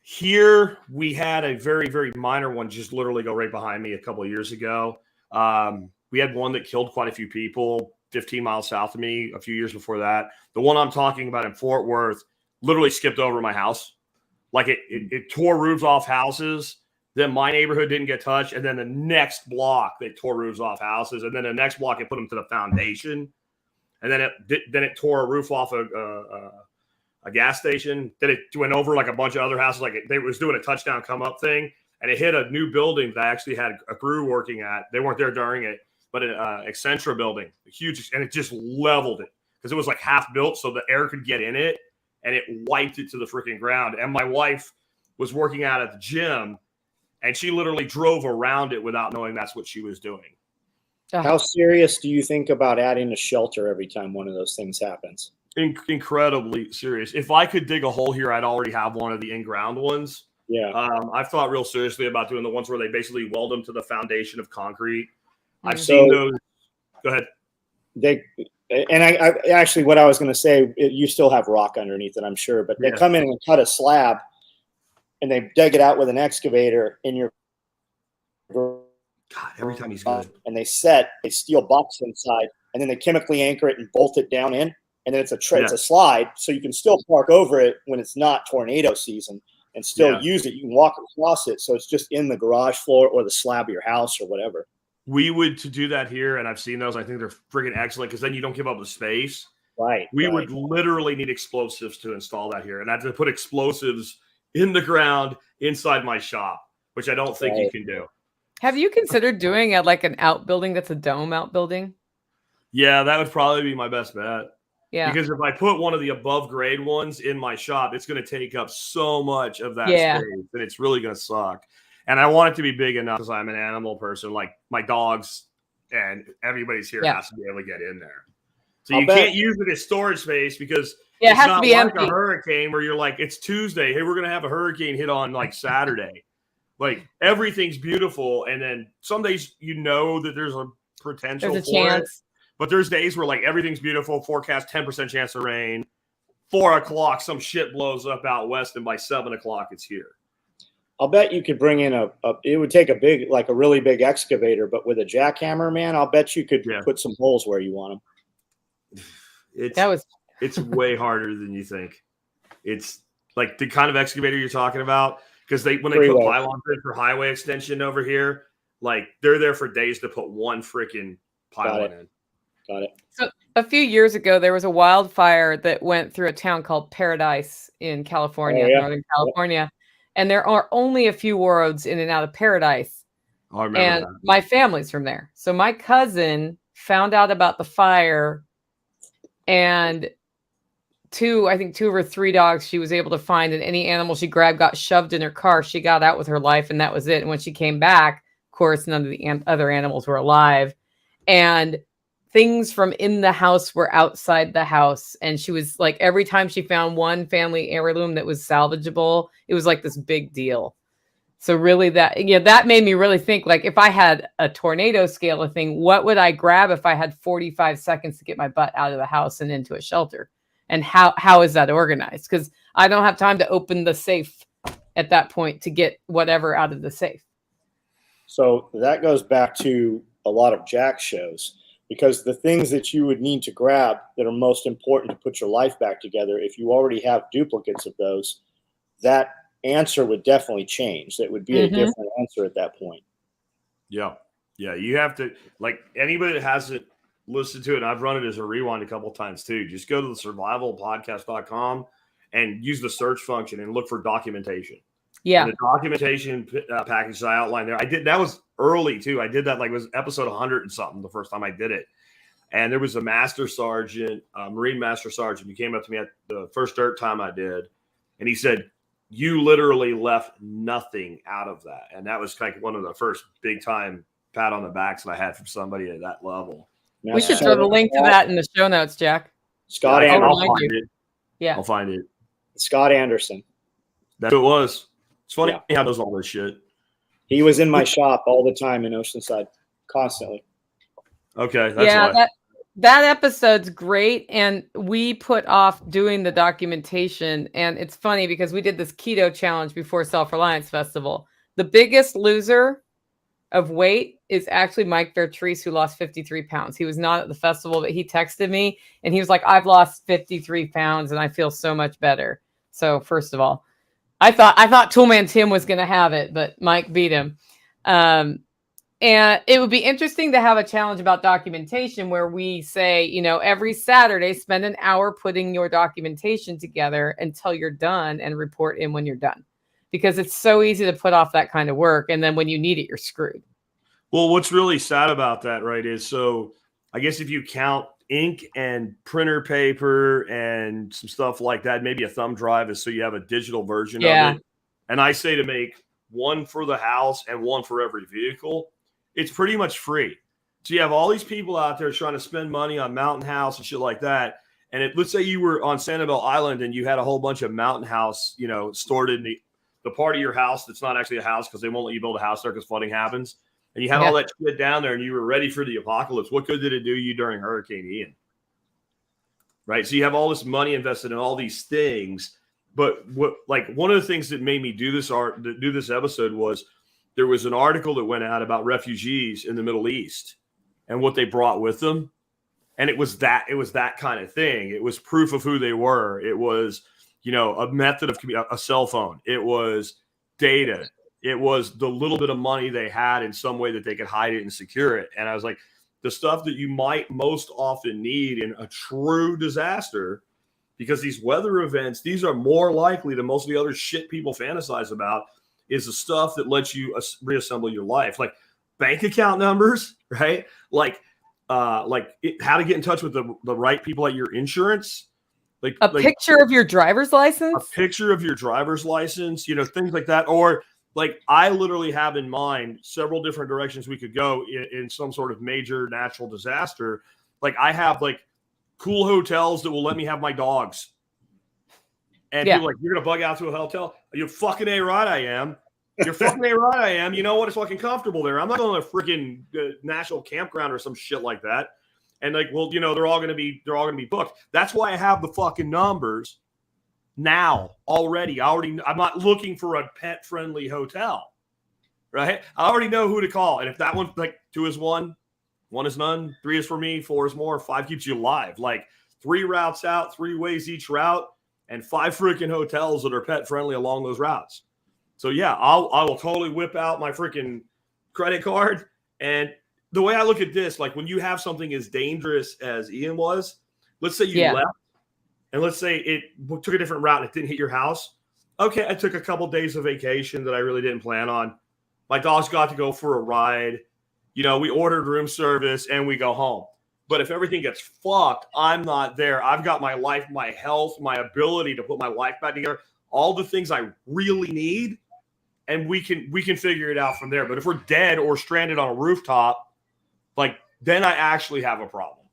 S3: Here, we had a very, very minor one just literally go right behind me a couple of years ago. We had one that killed quite a few people 15 miles south of me a few years before that. The one I'm talking about in Fort Worth literally skipped over my house. Like, it tore roofs off houses. Then my neighborhood didn't get touched. And then the next block, they tore roofs off houses. And then the next block, it put them to the foundation. And then it tore a roof off a gas station. Then it went over like a bunch of other houses. Like, they was doing a touchdown come up thing, and it hit a new building that I actually had a crew working at. They weren't there during it, but an Accenture building, huge, and it just leveled it because it was like half built, so the air could get in it, and it wiped it to the freaking ground. And my wife was working out at the gym, and she literally drove around it without knowing that's what she was doing.
S2: How serious do you think about adding a shelter every time one of those things happens?
S3: Incredibly serious. If I could dig a hole here, I'd already have one of the in-ground ones.
S2: Yeah.
S3: I've thought real seriously about doing the ones where they basically weld them to the foundation of concrete. I've seen those. Go ahead.
S2: I actually, what I was going to say, you still have rock underneath it, I'm sure, but they come in and cut a slab, and they dug it out with an excavator in your.
S3: God, every time he's good.
S2: And they set a steel box inside, and then they chemically anchor it and bolt it down in, and then it's a slide, so you can still park over it when it's not tornado season and still use it. You can walk across it, so it's just in the garage floor or the slab of your house or whatever.
S3: We would to do that here, and I've seen those. I think they're freaking excellent because then you don't give up the space.
S2: Right.
S3: We would literally need explosives to install that here, and I have to put explosives in the ground inside my shop, which I don't think you can do.
S1: Have you considered doing an outbuilding that's a dome outbuilding?
S3: Yeah, that would probably be my best bet.
S1: Yeah.
S3: Because if I put one of the above grade ones in my shop, it's going to take up so much of that space that it's really going to suck. And I want it to be big enough because I'm an animal person. Like, my dogs and everybody's here has to be able to get in there. So you can't use it as storage space because it's
S1: has
S3: not
S1: to be
S3: like
S1: empty.
S3: a hurricane where you're like, it's Tuesday. Hey, we're going to have a hurricane hit on like Saturday. Like, everything's beautiful. And then some days that there's a potential
S1: there's a
S3: for
S1: chance.
S3: it. But there's days where, like, everything's beautiful, forecast 10% chance of rain. 4 o'clock, some shit blows up out west, and by 7 o'clock, it's here.
S2: I'll bet you could bring in it would take a really big excavator, but with a jackhammer, man, I'll bet you could put some holes where you want them.
S3: It's way harder than you think. It's like the kind of excavator you're talking about, because when they put pylons in for highway extension over here, like they're there for days to put one freaking pylon in.
S2: Got it.
S1: So a few years ago, there was a wildfire that went through a town called Paradise in California, Northern California. And there are only a few roads in and out of Paradise.
S3: Oh, I remember that.
S1: My family's from there. So my cousin found out about the fire, and I think two or three dogs she was able to find, and any animal she grabbed got shoved in her car. She got out with her life, and that was it. And when she came back, of course, none of the other animals were alive. And things from in the house were outside the house. And she was like, every time she found one family heirloom that was salvageable, it was like this big deal. So really that made me really think, like, if I had a tornado scale of thing, what would I grab if I had 45 seconds to get my butt out of the house and into a shelter? And how is that organized? Because I don't have time to open the safe at that point to get whatever out of the safe.
S2: So that goes back to a lot of Jack shows. Because the things that you would need to grab that are most important to put your life back together, if you already have duplicates of those, that answer would definitely change. That would be a different answer at that point.
S3: Yeah. Yeah. You have to, like, anybody that hasn't listened to it, and I've run it as a rewind a couple of times too, just go to the survivalpodcast.com and use the search function and look for documentation.
S1: Yeah.
S3: And the documentation package I outlined there, that was early too. I did that, like, it was episode 100 and something the first time I did it. And there was a master sergeant, Marine master sergeant, who came up to me at the first dirt time I did. And he said, you literally left nothing out of that. And that was like one of the first big time pat on the backs that I had from somebody at that level.
S1: We should throw the link to that in the show notes, Jack.
S2: Scott Anderson.
S3: I'll find it.
S2: Scott Anderson.
S3: That's who it was. It's funny how he does all this shit.
S2: He was in my shop all the time in Oceanside, constantly.
S3: Okay, that's why.
S1: That episode's great, and we put off doing the documentation. And it's funny because we did this keto challenge before Self-Reliance Festival. The biggest loser of weight is actually Mike Vertrice, who lost 53 pounds. He was not at the festival, but he texted me, and he was like, I've lost 53 pounds, and I feel so much better. So first of all, I thought Toolman Tim was going to have it, but Mike beat him. And it would be interesting to have a challenge about documentation where we say, every Saturday, spend an hour putting your documentation together until you're done and report in when you're done. Because it's so easy to put off that kind of work. And then when you need it, you're screwed.
S3: Well, what's really sad about that, right, is so I guess if you count ink and printer paper and some stuff like that, maybe a thumb drive is so you have a digital version of it. And I say to make one for the house and one for every vehicle. It's pretty much free. So you have all these people out there trying to spend money on Mountain House and shit like that. And let's say you were on Sanibel Island and you had a whole bunch of Mountain House, stored in the part of your house that's not actually a house because they won't let you build a house there because flooding happens. And you had all that shit down there and you were ready for the apocalypse. What good did it do you during Hurricane Ian? Right? So you have all this money invested in all these things. But one of the things that made me do this episode was there was an article that went out about refugees in the Middle East and what they brought with them. And it was that kind of thing. It was proof of who they were. It was, a method of a cell phone. It was data. It was the little bit of money they had in some way that they could hide it and secure it. And I was like, the stuff that you might most often need in a true disaster, because these weather events, these are more likely than most of the other shit people fantasize about, is the stuff that lets you reassemble your life. Like bank account numbers, right? How to get in touch with the right people at your insurance.
S1: Picture of your driver's license?
S3: A picture of your driver's license, things like that. Or I literally have in mind several different directions we could go in some sort of major natural disaster. I have cool hotels that will let me have my dogs. And people are like, you're going to bug out to a hotel? You fucking A-right I am. You're fucking A-right I am. You know what? It's fucking comfortable there. I'm not going to a freaking national campground or some shit like that. And they're all going to be booked. That's why I have the fucking numbers now already. I'm not looking for a pet-friendly hotel, right? I already know who to call. And if that one, like 2 is 1, 1 is none, 3 is for me, 4 is more, 5 keeps you alive. Like 3 routes out, 3 ways each route, and 5 freaking hotels that are pet-friendly along those routes. So yeah, I will totally whip out my freaking credit card. And the way I look at this, like when you have something as dangerous as Ian was, let's say you left, and let's say it took a different route and it didn't hit your house. Okay, I took a couple days of vacation that I really didn't plan on. My dogs got to go for a ride. You know, we ordered room service and we go home. But if everything gets fucked, I'm not there. I've got my life, my health, my ability to put my life back together, all the things I really need, and we can figure it out from there. But if we're dead or stranded on a rooftop, like then I actually have a problem.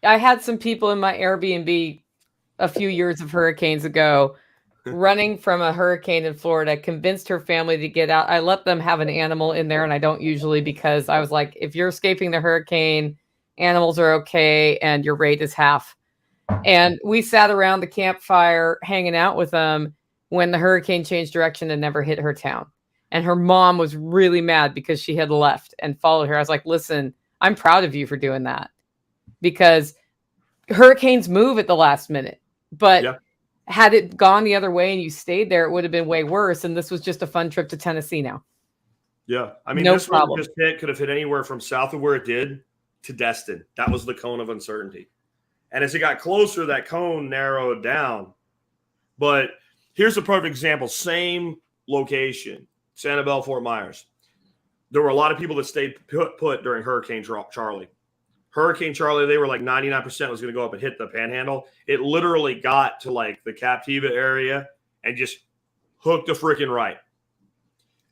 S1: I had some people in my Airbnb a few years of hurricanes ago running from a hurricane in Florida, convinced her family to get out. I let them have an animal in there, and I don't usually, because I was like, if you're escaping the hurricane, animals are okay, and your rate is half. And we sat around the campfire hanging out with them when the hurricane changed direction and never hit her town. And her mom was really mad because she had left and followed her. I was like, listen, I'm proud of you for doing that, because hurricanes move at the last minute. But had it gone the other way and you stayed there, it would have been way worse. And this was just a fun trip to Tennessee now.
S3: Yeah. I mean,
S1: no
S3: this
S1: problem.
S3: one just could have hit anywhere from south of where it did to Destin. That was the cone of uncertainty. And as it got closer, that cone narrowed down. But here's a perfect example. Same location, Sanibel, Fort Myers. There were a lot of people that stayed put during Hurricane Charlie. Hurricane Charlie, they were like 99% was going to go up and hit the Panhandle. It literally got to like the Captiva area and just hooked a freaking right.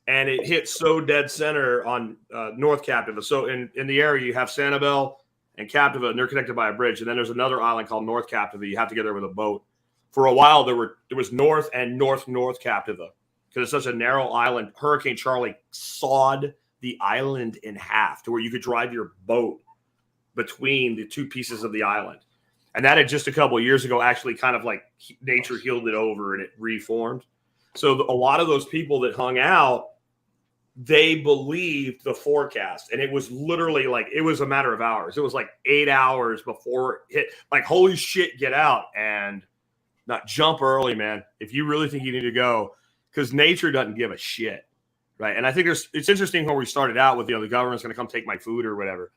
S3: And it hit so dead center on North Captiva. So in the area, you have Sanibel and Captiva, and they're connected by a bridge. And then there's another island called North Captiva. You have to get there with a boat. For a while, there was North and North Captiva because it's such a narrow island. Hurricane Charlie sawed the island in half to where you could drive your boat between the 2 pieces of the island. And that had just a couple of years ago actually kind of like nature healed it over and it reformed. So a lot of those people that hung out, they believed the forecast. And it was literally like, it was a matter of hours. It was like 8 hours before it hit. Like, holy shit, get out and not jump early, man. If you really think you need to go, because nature doesn't give a shit. Right. And I think it's interesting when we started out with, the government's going to come take my food or whatever.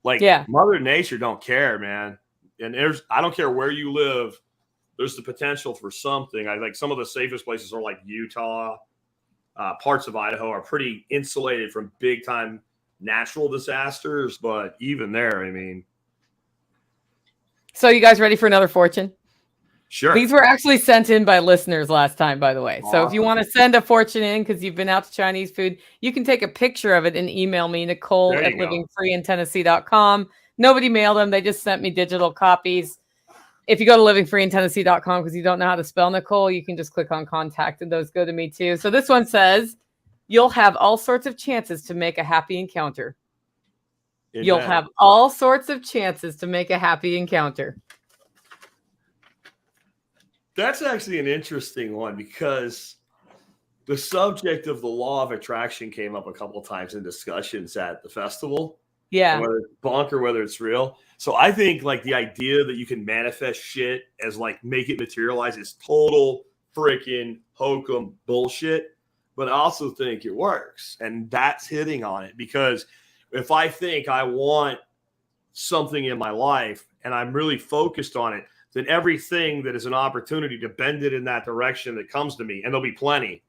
S3: Like, Mother Nature don't care, man. And I don't care where you live. There's the potential for something. I like some of the safest places are like Utah, parts of Idaho are pretty insulated from big time natural disasters. But even there, I mean.
S1: So you guys ready for another fortune?
S3: Sure.
S1: These were actually sent in by listeners last time, by the way.
S3: Awesome.
S1: So if you want to send a fortune in because you've been out to Chinese food, you can take a picture of it and email me, Nicole at livingfreeintennessee.com. Nobody mailed them. They just sent me digital copies. If you go to livingfreeintennessee.com because you don't know how to spell Nicole, you can just click on contact and those go to me too. So this one says, you'll have all sorts of chances to make a happy encounter. Amen. You'll have all sorts of chances to make a happy encounter.
S3: That's actually an interesting one because the subject of the law of attraction came up a couple of times in discussions at the festival.
S1: Yeah.
S3: Whether it's bunk or whether it's real. So I think like the idea that you can manifest shit as like make it materialize is total freaking hokum bullshit. But I also think it works. And that's hitting on it because if I think I want something in my life and I'm really focused on it, then everything that is an opportunity to bend it in that direction that comes to me, and there'll be plenty,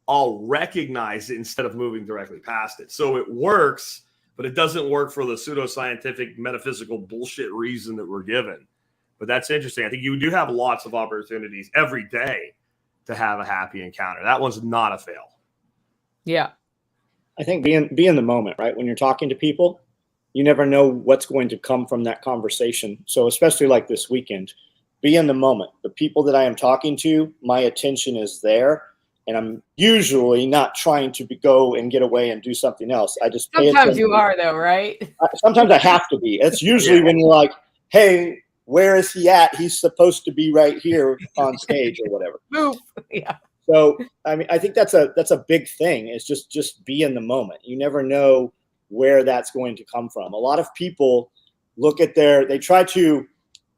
S3: I'll recognize it instead of moving directly past it. So it works, but it doesn't work for the pseudoscientific metaphysical bullshit reason that we're given. But that's interesting. I think you do have lots of opportunities every day to have a happy encounter. That one's not a fail.
S1: Yeah.
S2: I think be in the moment, right? When you're talking to people, you never know what's going to come from that conversation. So especially like this weekend, be in the moment. The people that I am talking to, my attention is there. And I'm usually not trying to go and get away and do something else. I just
S1: sometimes you are though, right?
S2: Sometimes I have to be. It's usually when you're like, hey, where is he at? He's supposed to be right here on stage or whatever.
S1: Move. Yeah.
S2: So, I mean, I think that's a big thing, is just be in the moment. You never know where that's going to come from. A lot of people look at they try to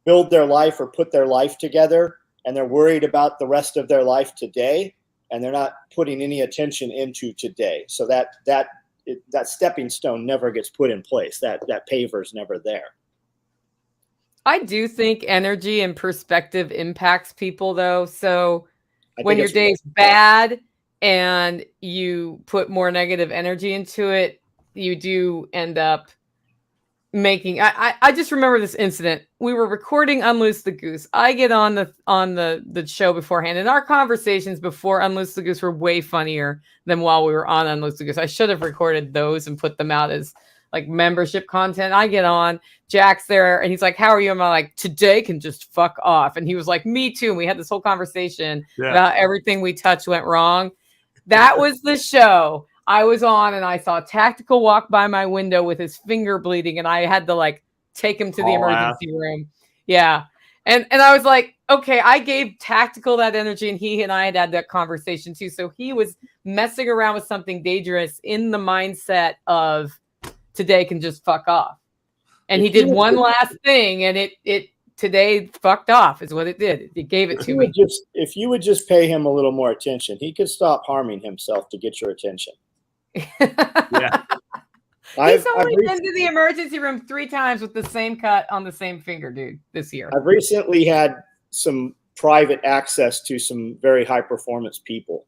S2: build their life or put their life together, and they're worried about the rest of their life today, and they're not putting any attention into today. So that stepping stone never gets put in place. That paver's never there.
S1: I do think energy and perspective impacts people, though. So when your day's bad and you put more negative energy into it, you do end up making. I just remember this incident. We were recording Unloose the Goose. I get on the show beforehand, and our conversations before Unloose the Goose were way funnier than while we were on Unloose the Goose. I should have recorded those and put them out as like membership content. I get on, Jack's there, and he's like, "How are you?" I'm like, "Today can just fuck off." And he was like, "Me too." And we had this whole conversation about everything we touched went wrong. That was the show I was on, and I saw Tactical walk by my window with his finger bleeding, and I had to like take him to the emergency room. Yeah. And I was like, okay, I gave Tactical that energy, and he and I had that conversation too. So he was messing around with something dangerous in the mindset of today can just fuck off. And he did one last thing, and it today fucked off is what it did. It gave it to me.
S2: If you would just pay him a little more attention, he could stop harming himself to get your attention.
S1: Yeah. He's only been to the emergency room 3 times with the same cut on the same finger, dude, this year.
S2: I've recently had some private access to some very high performance people,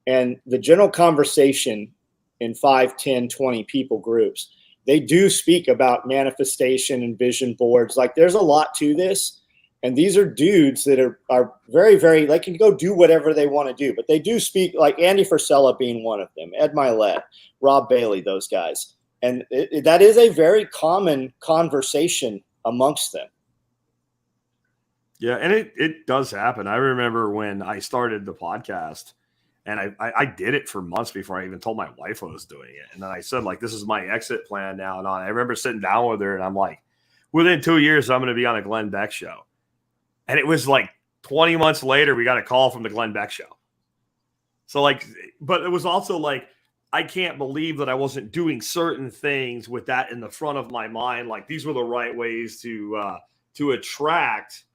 S2: and the general conversation in 5, 10, 20 people groups, they do speak about manifestation and vision boards. Like, there's a lot to this. And these are dudes that are very, very, they can go do whatever they want to do, but they do speak, like Andy Frisella being one of them, Ed Milet, Rob Bailey, those guys. And that is a very common conversation amongst them.
S3: Yeah, and it does happen. I remember when I started the podcast, and I did it for months before I even told my wife I was doing it. And then I said, like, this is my exit plan now. And I remember sitting down with her, and I'm like, within 2 years, I'm going to be on a Glenn Beck show. And it was like 20 months later, we got a call from the Glenn Beck show. So like, but it was also like, I can't believe that I wasn't doing certain things with that in the front of my mind. Like, these were the right ways to attract,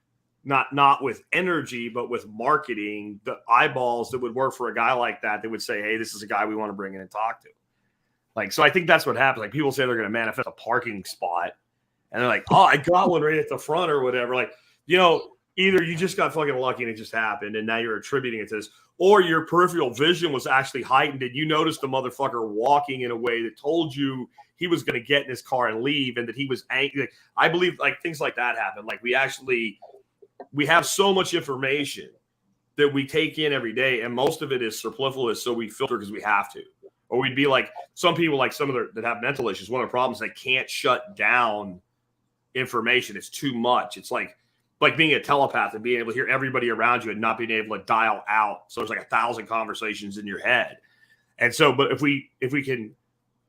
S3: not with energy, but with marketing, the eyeballs that would work for a guy like that. They would say, hey, this is a guy we want to bring in and talk to. Like, so I think that's what happens. Like, people say they're going to manifest a parking spot, and they're like, oh, I got one right at the front or whatever. Like, you know, either you just got fucking lucky and it just happened, and now you're attributing it to this, or your peripheral vision was actually heightened and you noticed the motherfucker walking in a way that told you he was going to get in his car and leave, and that he was angry. I believe like things like that happen. Like, we have so much information that we take in every day, and most of it is superfluous, so we filter because we have to. Or we'd be like some people, like some of that have mental issues. One of the problems, they can't shut down information. It's too much. It's like being a telepath and being able to hear everybody around you and not being able to dial out. So there's like 1,000 conversations in your head. And so, but if we can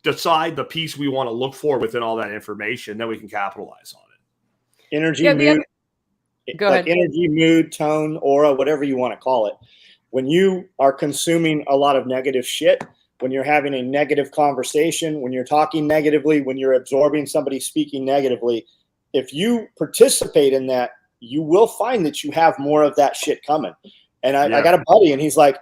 S3: decide the piece we want to look for within all that information, then we can capitalize on it.
S2: Energy, mood. Go ahead. Energy, mood, tone, aura, whatever you want to call it. When you are consuming a lot of negative shit, when you're having a negative conversation, when you're talking negatively, when you're absorbing somebody speaking negatively, if you participate in that, you will find that you have more of that shit coming. And I got a buddy, and he's like,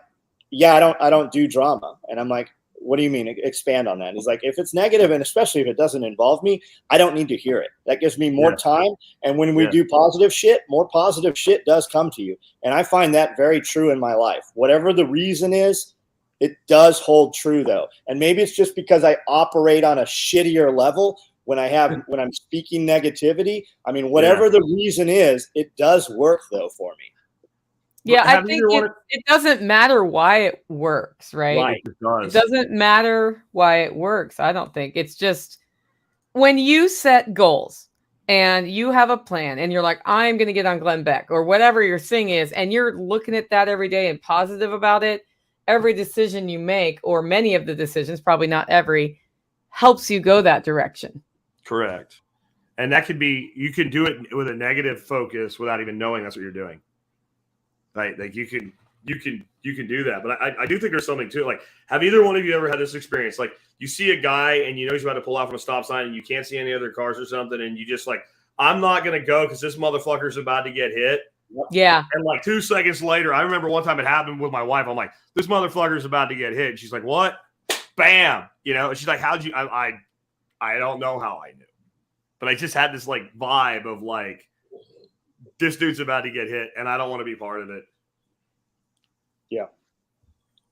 S2: yeah, I don't do drama. And I'm like, what do you mean? Expand on that. And he's like, if it's negative, and especially if it doesn't involve me, I don't need to hear it. That gives me more time. And when we do positive shit, more positive shit does come to you. And I find that very true in my life. Whatever the reason is, it does hold true though. And maybe it's just because I operate on a shittier level when I'm speaking negativity. I mean, whatever the reason is, it does work though for me.
S1: Yeah, I think it doesn't matter why it works, right?
S2: Right.
S1: It doesn't matter why it works. I don't think. It's just when you set goals and you have a plan and you're like, I'm going to get on Glenn Beck or whatever your thing is, and you're looking at that every day and positive about it, every decision you make, or many of the decisions, probably not every, helps you go that direction.
S3: Correct. And that could be, you can do it with a negative focus without even knowing that's what you're doing. Right? Like you can do that. But I do think there's something to it. Like, have either one of you ever had this experience? Like, you see a guy and you know he's about to pull out from a stop sign and you can't see any other cars or something, and you just like, I'm not gonna go because this motherfucker's about to get hit.
S1: Yeah.
S3: And like 2 seconds later, I remember one time it happened with my wife. I'm like, this motherfucker's about to get hit. And she's like, what? Bam. You know, and she's like, how'd you? I don't know how I knew, but I just had this like vibe of like, this dude's about to get hit, and I don't want to be part of it.
S2: Yeah.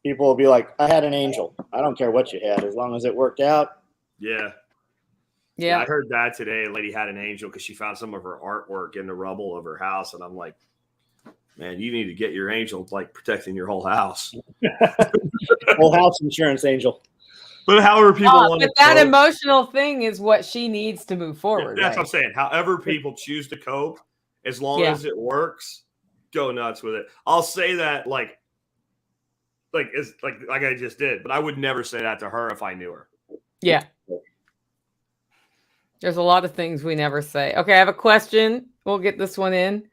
S2: People will be like, I had an angel. I don't care what you had, as long as it worked out.
S3: Yeah.
S1: Yeah.
S3: I heard that today. A lady had an angel because she found some of her artwork in the rubble of her house. And I'm like, man, you need to get your angel like protecting your whole house.
S2: Whole house insurance angel.
S3: But however people want
S1: but
S3: to
S1: that
S3: cope,
S1: emotional thing is what she needs to move forward.
S3: that's
S1: right?
S3: what I'm saying. However people choose to cope, as long as it works, go nuts with it. I'll say that like I just did, but I would never say that to her if I knew her.
S1: Yeah. There's a lot of things we never say. Okay, I have a question. We'll get this one in.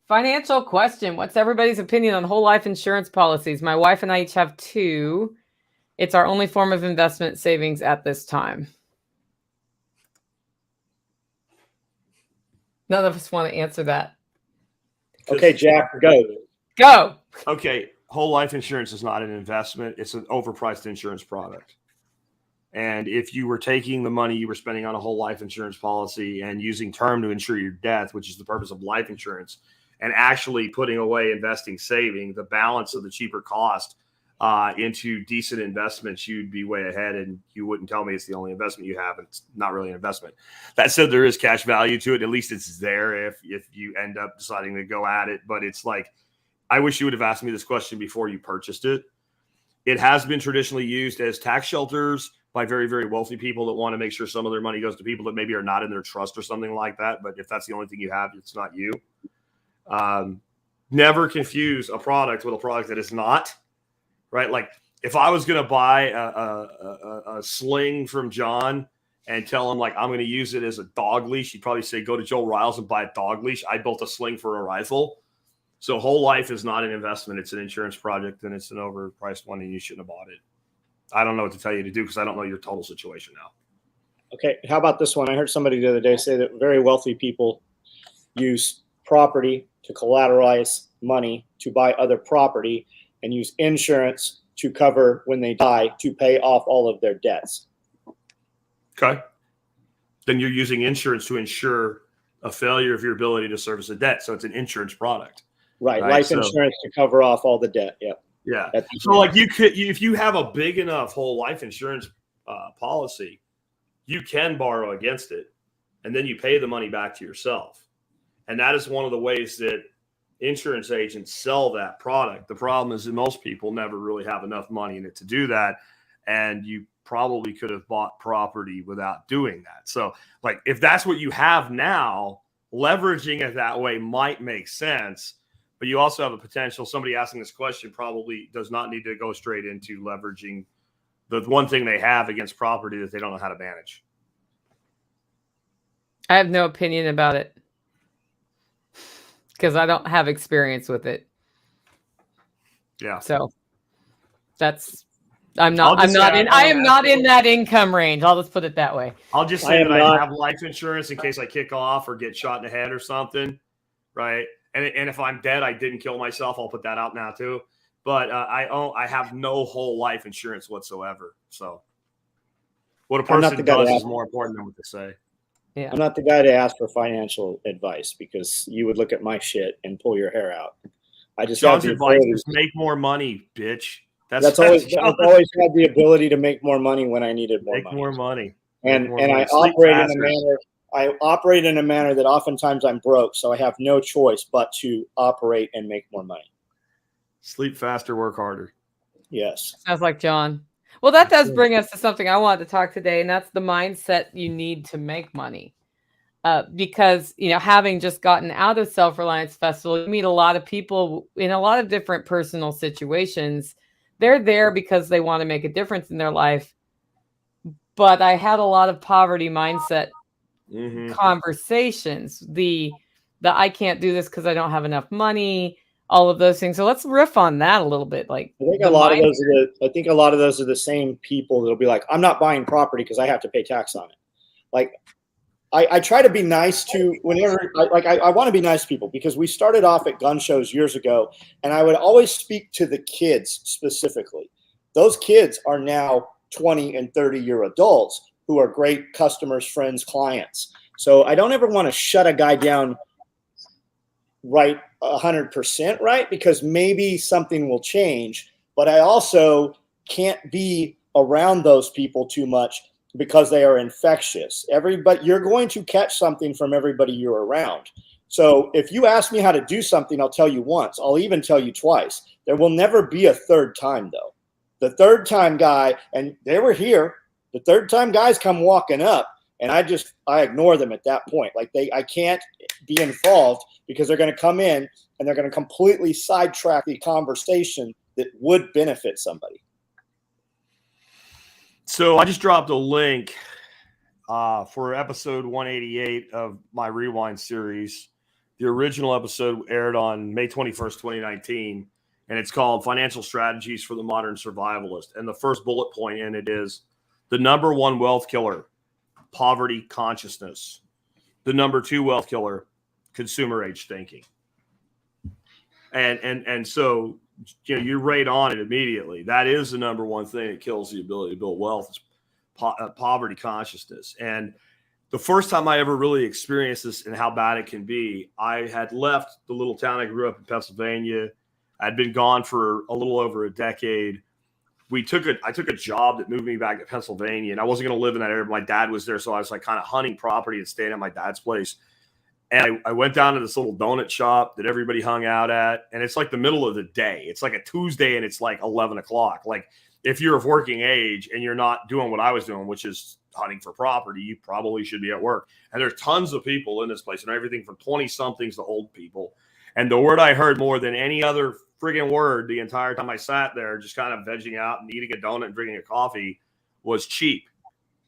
S1: Financial question. What's everybody's opinion on whole life insurance policies? My wife and I each have 2. It's our only form of investment savings at this time. None of us want to answer that.
S2: Okay, Jack, go.
S1: Go.
S3: Okay, whole life insurance is not an investment. It's an overpriced insurance product. And if you were taking the money you were spending on a whole life insurance policy and using term to insure your death, which is the purpose of life insurance, and actually putting away investing, saving the balance of the cheaper cost into decent investments, you'd be way ahead, and you wouldn't tell me it's the only investment you have. It's not really an investment. That said, there is cash value to it. At least it's there if you end up deciding to go at it. But it's like, I wish you would have asked me this question before you purchased it. It has been traditionally used as tax shelters by very, very wealthy people that want to make sure some of their money goes to people that maybe are not in their trust or something like that. But if that's the only thing you have, it's not you. Never confuse a product with a product that is not, right? Like if I was going to buy a sling from John and tell him like, I'm going to use it as a dog leash, he'd probably say, go to Joe Riles and buy a dog leash. I built a sling for a rifle. So whole life is not an investment. It's an insurance project, and it's an overpriced one, and you shouldn't have bought it. I don't know what to tell you to do because I don't know your total situation now.
S2: Okay, how about this one? I heard somebody the other day say that very wealthy people use property to collateralize money to buy other property and use insurance to cover when they die to pay off all of their debts.
S3: Okay. Then you're using insurance to insure a failure of your ability to service a debt. So it's an insurance product.
S2: Right. Life insurance to cover off all the debt. Yep.
S3: Yeah. So like if you have a big enough whole life insurance policy, you can borrow against it and then you pay the money back to yourself. And that is one of the ways that insurance agents sell that product. The problem is that most people never really have enough money in it to do that. And you probably could have bought property without doing that. So like if that's what you have now, leveraging it that way might make sense. But you also have a potential, somebody asking this question probably does not need to go straight into leveraging the one thing they have against property that they don't know how to manage.
S1: I have no opinion about it because I don't have experience with it.
S3: Yeah.
S1: So I am not in that income range. I'll just put it that way.
S3: I'll just say that I have life insurance in case I kick off or get shot in the head or something. Right. And if I'm dead, I didn't kill myself. I'll put that out now too. But I have no whole life insurance whatsoever. So what a person does is more important than what they say.
S1: Yeah.
S2: I'm not the guy to ask for financial advice because you would look at my shit and pull your hair out. I just
S3: John's advice is make more money, bitch.
S2: I've always had the ability to make more money when I needed more money.
S3: Make more money.
S2: And I operate in a manner that oftentimes I'm broke, so I have no choice but to operate and make more money.
S3: Sleep faster, work harder.
S2: Yes.
S1: Sounds like John. Well, that does bring us to something I wanted to talk today, and that's the mindset you need to make money. Because, having just gotten out of Self-Reliance Festival, you meet a lot of people in a lot of different personal situations. They're there because they want to make a difference in their life. But I had a lot of poverty mindset conversations. The I can't do this because I don't have enough money, all of those things. So let's riff on that a little bit. Like
S2: I think a lot of those are the same people that'll be like, I'm not buying property because I have to pay tax on it. Like I try to be nice to whenever I want to be nice to people, because we started off at gun shows years ago, and I would always speak to the kids specifically. Those kids are now 20 and 30-year adults who are great customers, friends, clients. So I don't ever want to shut a guy down right 100%, right? Because maybe something will change, but I also can't be around those people too much because they are infectious. You're going to catch something from everybody you're around. So if you ask me how to do something, I'll tell you once. I'll even tell you twice. There will never be a third time, though. The third time guy, and they were here, the third time guys come walking up, and I ignore them at that point. Like I can't be involved because they're going to come in and they're going to completely sidetrack the conversation that would benefit somebody.
S3: So I just dropped a link for episode 188 of my Rewind series. The original episode aired on May 21st, 2019, and it's called Financial Strategies for the Modern Survivalist. And the first bullet point in it is the number one wealth killer, poverty consciousness. The number two wealth killer, consumer age thinking. And so, you know, you're right on it immediately. That is the number one thing that kills the ability to build wealth, is poverty consciousness. And the first time I ever really experienced this and how bad it can be, I had left the little town I grew up in, Pennsylvania. I'd been gone for a little over a decade. I took a job that moved me back to Pennsylvania, and I wasn't going to live in that area. My dad was there, so I was like kind of hunting property and staying at my dad's place. And I went down to this little donut shop that everybody hung out at, and it's like the middle of the day. It's like a Tuesday, and it's like 11 o'clock. Like, if you're of working age and you're not doing what I was doing, which is hunting for property, you probably should be at work. And there's tons of people in this place, and everything from 20-somethings to old people. And the word I heard more than any other friggin' word the entire time I sat there, just kind of vegging out and eating a donut and drinking a coffee, was cheap.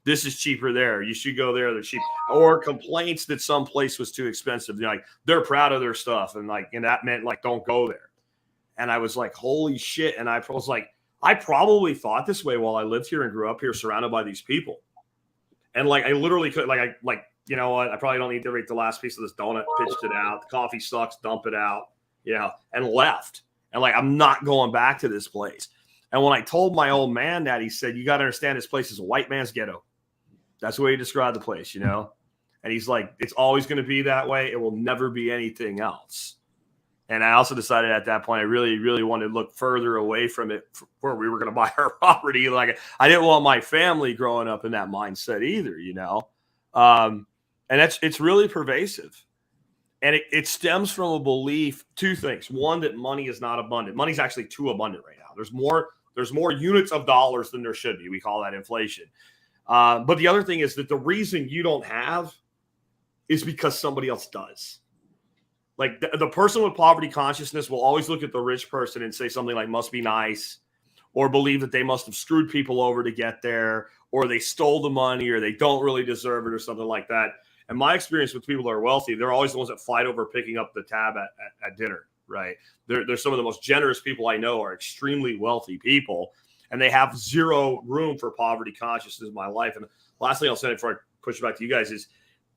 S3: This is cheaper there. You should go there. They're cheap. Or complaints that some place was too expensive. Like, they're proud of their stuff. And that meant like, don't go there. And I was like, holy shit. And I was like, I probably thought this way while I lived here and grew up here surrounded by these people. And like, I literally could, you know what? I probably don't need to eat the last piece of this donut, pitched it out. The coffee sucks, dump it out, you know, and left. And like, I'm not going back to this place. And when I told my old man that, he said, you got to understand, this place is a white man's ghetto. That's the way he described the place, you know? And he's like, it's always going to be that way. It will never be anything else. And I also decided at that point, I really, really wanted to look further away from it, where we were going to buy our property. Like, I didn't want my family growing up in that mindset either, you know? And it's really pervasive. And it stems from a belief, two things. One, that money is not abundant. Money's actually too abundant right now. There's more units of dollars than there should be. We call that inflation. But the other thing is that the reason you don't have is because somebody else does. Like, the person with poverty consciousness will always look at the rich person and say something like, must be nice, or believe that they must have screwed people over to get there, or they stole the money, or they don't really deserve it, or something like that. And my experience with people that are wealthy, they're always the ones that fight over picking up the tab at dinner, right? They're some of the most generous people I know, are extremely wealthy people, and they have zero room for poverty consciousness in my life. And the last thing I'll say before I push it back to you guys is,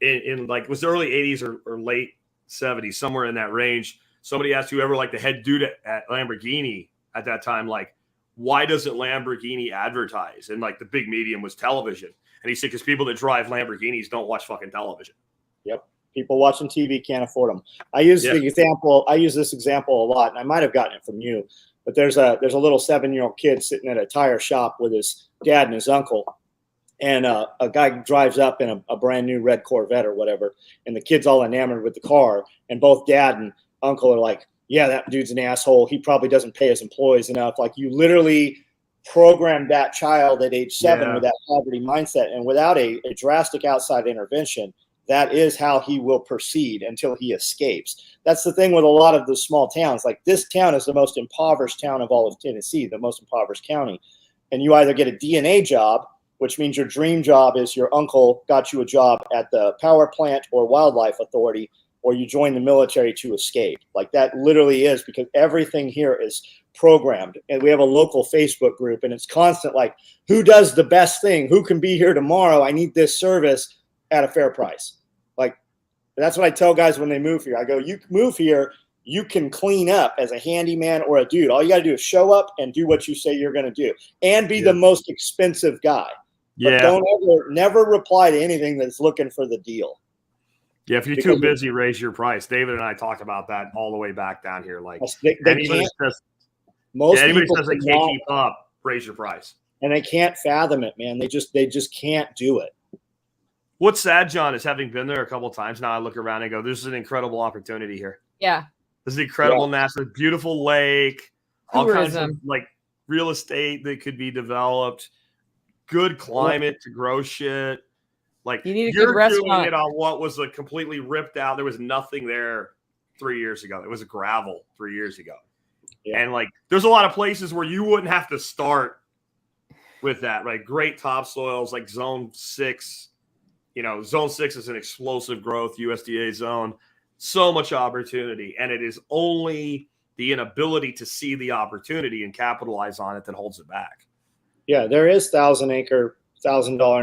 S3: in like, it was the early 80s or late 70s, somewhere in that range, somebody asked whoever, like, the head dude at Lamborghini at that time, like, why doesn't Lamborghini advertise? And like, the big medium was television. And he said, because people that drive Lamborghinis don't watch fucking television.
S2: Yep. People watching TV can't afford them. I use this example a lot, and I might have gotten it from you, but there's a little 7-year-old kid sitting at a tire shop with his dad and his uncle. And a guy drives up in a brand new red Corvette or whatever, and the kid's all enamored with the car. And both dad and uncle are like, yeah, that dude's an asshole. He probably doesn't pay his employees enough. Like, you literally programmed that child at age 7 with that poverty mindset. And without a drastic outside intervention, that is how he will proceed until he escapes. That's the thing with a lot of the small towns. Like, this town is the most impoverished town of all of Tennessee, the most impoverished county. And you either get a DNA job which means your dream job is your uncle got you a job at the power plant or wildlife authority, or you join the military to escape. Like that literally is, because everything here is programmed. And we have a local Facebook group, and it's constant, like, who does the best thing? Who can be here tomorrow? I need this service at a fair price. Like, that's what I tell guys when they move here. I go, you move here, you can clean up as a handyman or a dude. All you got to do is show up and do what you say you're going to do, and be the most expensive guy. But never reply to anything that's looking for the deal.
S3: Yeah, if you're too busy, raise your price. David and I talked about that all the way back down here. Like, anybody says they can't keep up, raise your price.
S2: And they can't fathom it, man. They just can't do it.
S3: What's sad, John, is having been there a couple of times now, I look around and go, this is an incredible opportunity here.
S1: Yeah.
S3: This is incredible, massive, beautiful lake, all kinds of like real estate that could be developed, good climate to grow shit. Like,
S1: you need a good restaurant.
S3: Doing it on what was a completely ripped out. There was nothing there 3 years ago. It was a gravel 3 years ago. Yeah. And like, there's a lot of places where you wouldn't have to start with that, right? Great topsoils, like zone 6. You know, zone 6 is an explosive growth USDA zone. So much opportunity. And it is only the inability to see the opportunity and capitalize on it that holds it back.
S2: Yeah, there is $1,000 an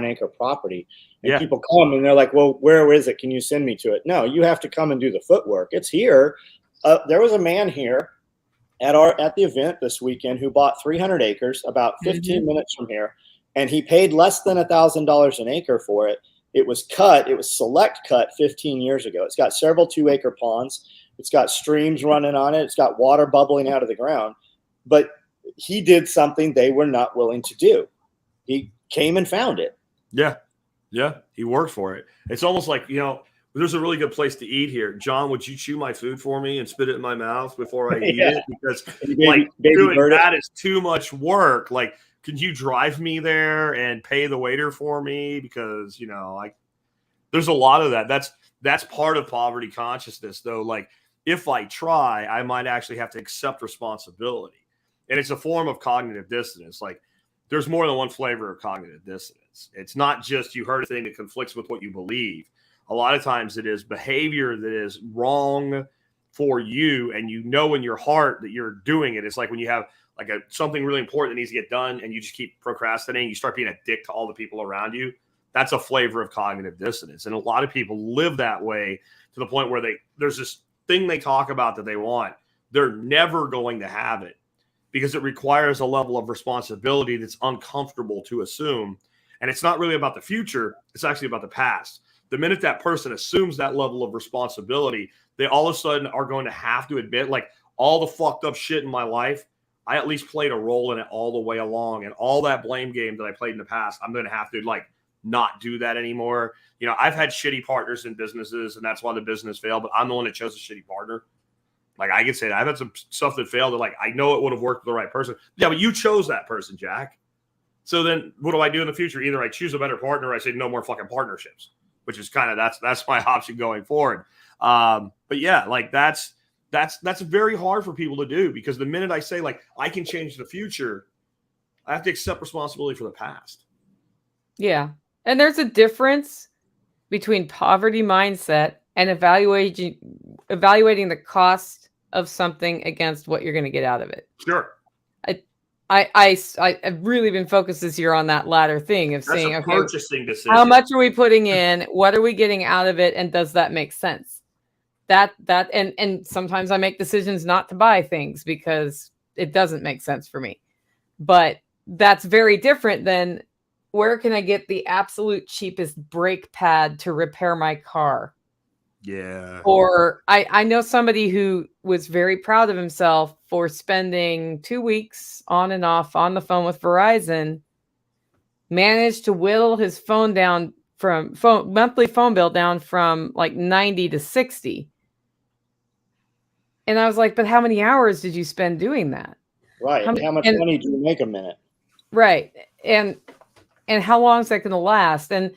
S2: acre property. And people come and they're like, well, where is it? Can you send me to it? No, you have to come and do the footwork. It's here. There was a man here at the event this weekend who bought 300 acres about 15 minutes from here, and he paid less than $1,000 an acre for it. It was cut. It was select cut 15 years ago. It's got several 2-acre ponds. It's got streams running on it. It's got water bubbling out of the ground. But he did something they were not willing to do. He came and found it.
S3: Yeah. Yeah. He worked for it. It's almost like, you know, there's a really good place to eat here. John, would you chew my food for me and spit it in my mouth before I eat it? Because that is too much work. Like, could you drive me there and pay the waiter for me? Because, you know, like, there's a lot of that. That's part of poverty consciousness, though. Like, if I try, I might actually have to accept responsibility. And it's a form of cognitive dissonance. Like, there's more than one flavor of cognitive dissonance. It's not just you heard a thing that conflicts with what you believe. A lot of times it is behavior that is wrong for you, and you know in your heart that you're doing it. It's like when you have like something really important that needs to get done and you just keep procrastinating, you start being a dick to all the people around you. That's a flavor of cognitive dissonance. And a lot of people live that way to the point where there's this thing they talk about that they want. They're never going to have it, because it requires a level of responsibility that's uncomfortable to assume. And it's not really about the future. It's actually about the past. The minute that person assumes that level of responsibility, they all of a sudden are going to have to admit, like, all the fucked up shit in my life, I at least played a role in it all the way along. And all that blame game that I played in the past, I'm going to have to, like, not do that anymore. You know, I've had shitty partners in businesses, and that's why the business failed, but I'm the one that chose a shitty partner. Like, I can say that I've had some stuff that failed that, like, I know it would have worked with the right person. Yeah, but you chose that person, Jack. So then what do I do in the future? Either I choose a better partner, or I say no more fucking partnerships, which is kind of, that's my option going forward. But yeah, like that's very hard for people to do, because the minute I say, like, I can change the future, I have to accept responsibility for the past.
S1: Yeah. And there's a difference between poverty mindset and evaluating the cost of something against what you're going to get out of it.
S3: Sure.
S1: I've really been focused this year on that latter thing of saying, okay,
S3: purchasing decision.
S1: How much are we putting in? What are we getting out of it? And does that make sense? And sometimes I make decisions not to buy things because it doesn't make sense for me. But that's very different than, where can I get the absolute cheapest brake pad to repair my car?
S3: Yeah.
S1: Or I know somebody who was very proud of himself for spending 2 weeks on and off on the phone with Verizon, managed to whittle his monthly phone bill down from like 90 to 60. And I was like, but how many hours did you spend doing that?
S2: Right. How much money do you make a minute?
S1: Right. And how long is that going to last? And,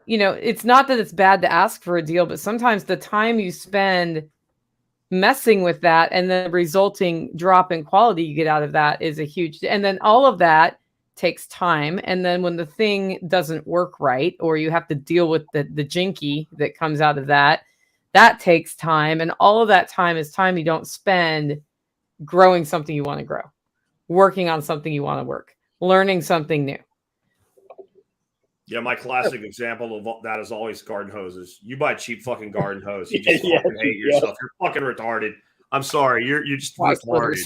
S1: you know, it's not that it's bad to ask for a deal, but sometimes the time you spend messing with that and the resulting drop in quality you get out of that is a huge, and then all of that takes time. And then when the thing doesn't work right, or you have to deal with the jinky that comes out of that, that takes time. And all of that time is time you don't spend growing something you want to grow, working on something you want to work, learning something new.
S3: Yeah, my classic example of that is always garden hoses. You buy cheap fucking garden hose, you just fucking hate yourself. You're fucking retarded. I'm sorry, you're just retarded.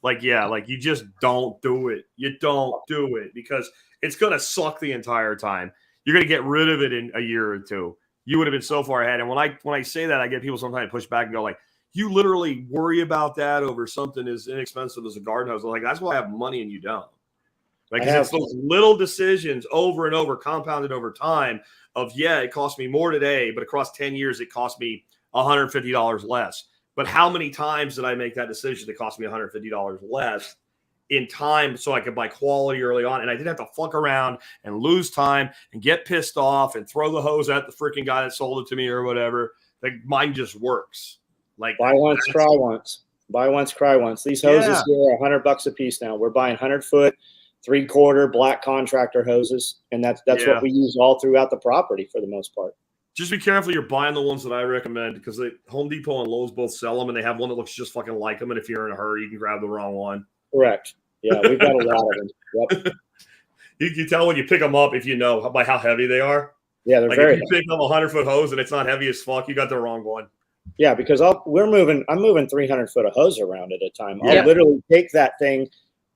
S3: Like, yeah, like you just don't do it. You don't do it because it's gonna suck the entire time. You're gonna get rid of it in a year or two. You would have been so far ahead. And when I say that, I get people sometimes push back and go like, "You literally worry about that over something as inexpensive as a garden hose." I'm like, that's why I have money and you don't. Like, it's those little decisions over and over, compounded over time of, yeah, it cost me more today, but across 10 years, it cost me $150 less. But how many times did I make that decision that cost me $150 less in time so I could buy quality early on? And I didn't have to fuck around and lose time and get pissed off and throw the hose at the freaking guy that sold it to me or whatever. Like, mine just works. Like,
S2: buy once, cry once. Buy once, cry once. These hoses here are $100 a piece now. We're buying 100-foot, 3/4 black contractor hoses, and that's what we use all throughout the property for the most part.
S3: Just be careful you're buying the ones that I recommend because Home Depot and Lowe's both sell them, and they have one that looks just fucking like them. And if you're in a hurry, you can grab the wrong one.
S2: Correct. Yeah, we've got a lot of them. Yep.
S3: You can tell when you pick them up if you know by how heavy they are.
S2: Yeah, they're
S3: like
S2: very.
S3: If you pick up a 100-foot hose and it's not heavy as fuck, you got the wrong one.
S2: Yeah, because I'm moving 300 foot of hose around at a time. I'll literally take that thing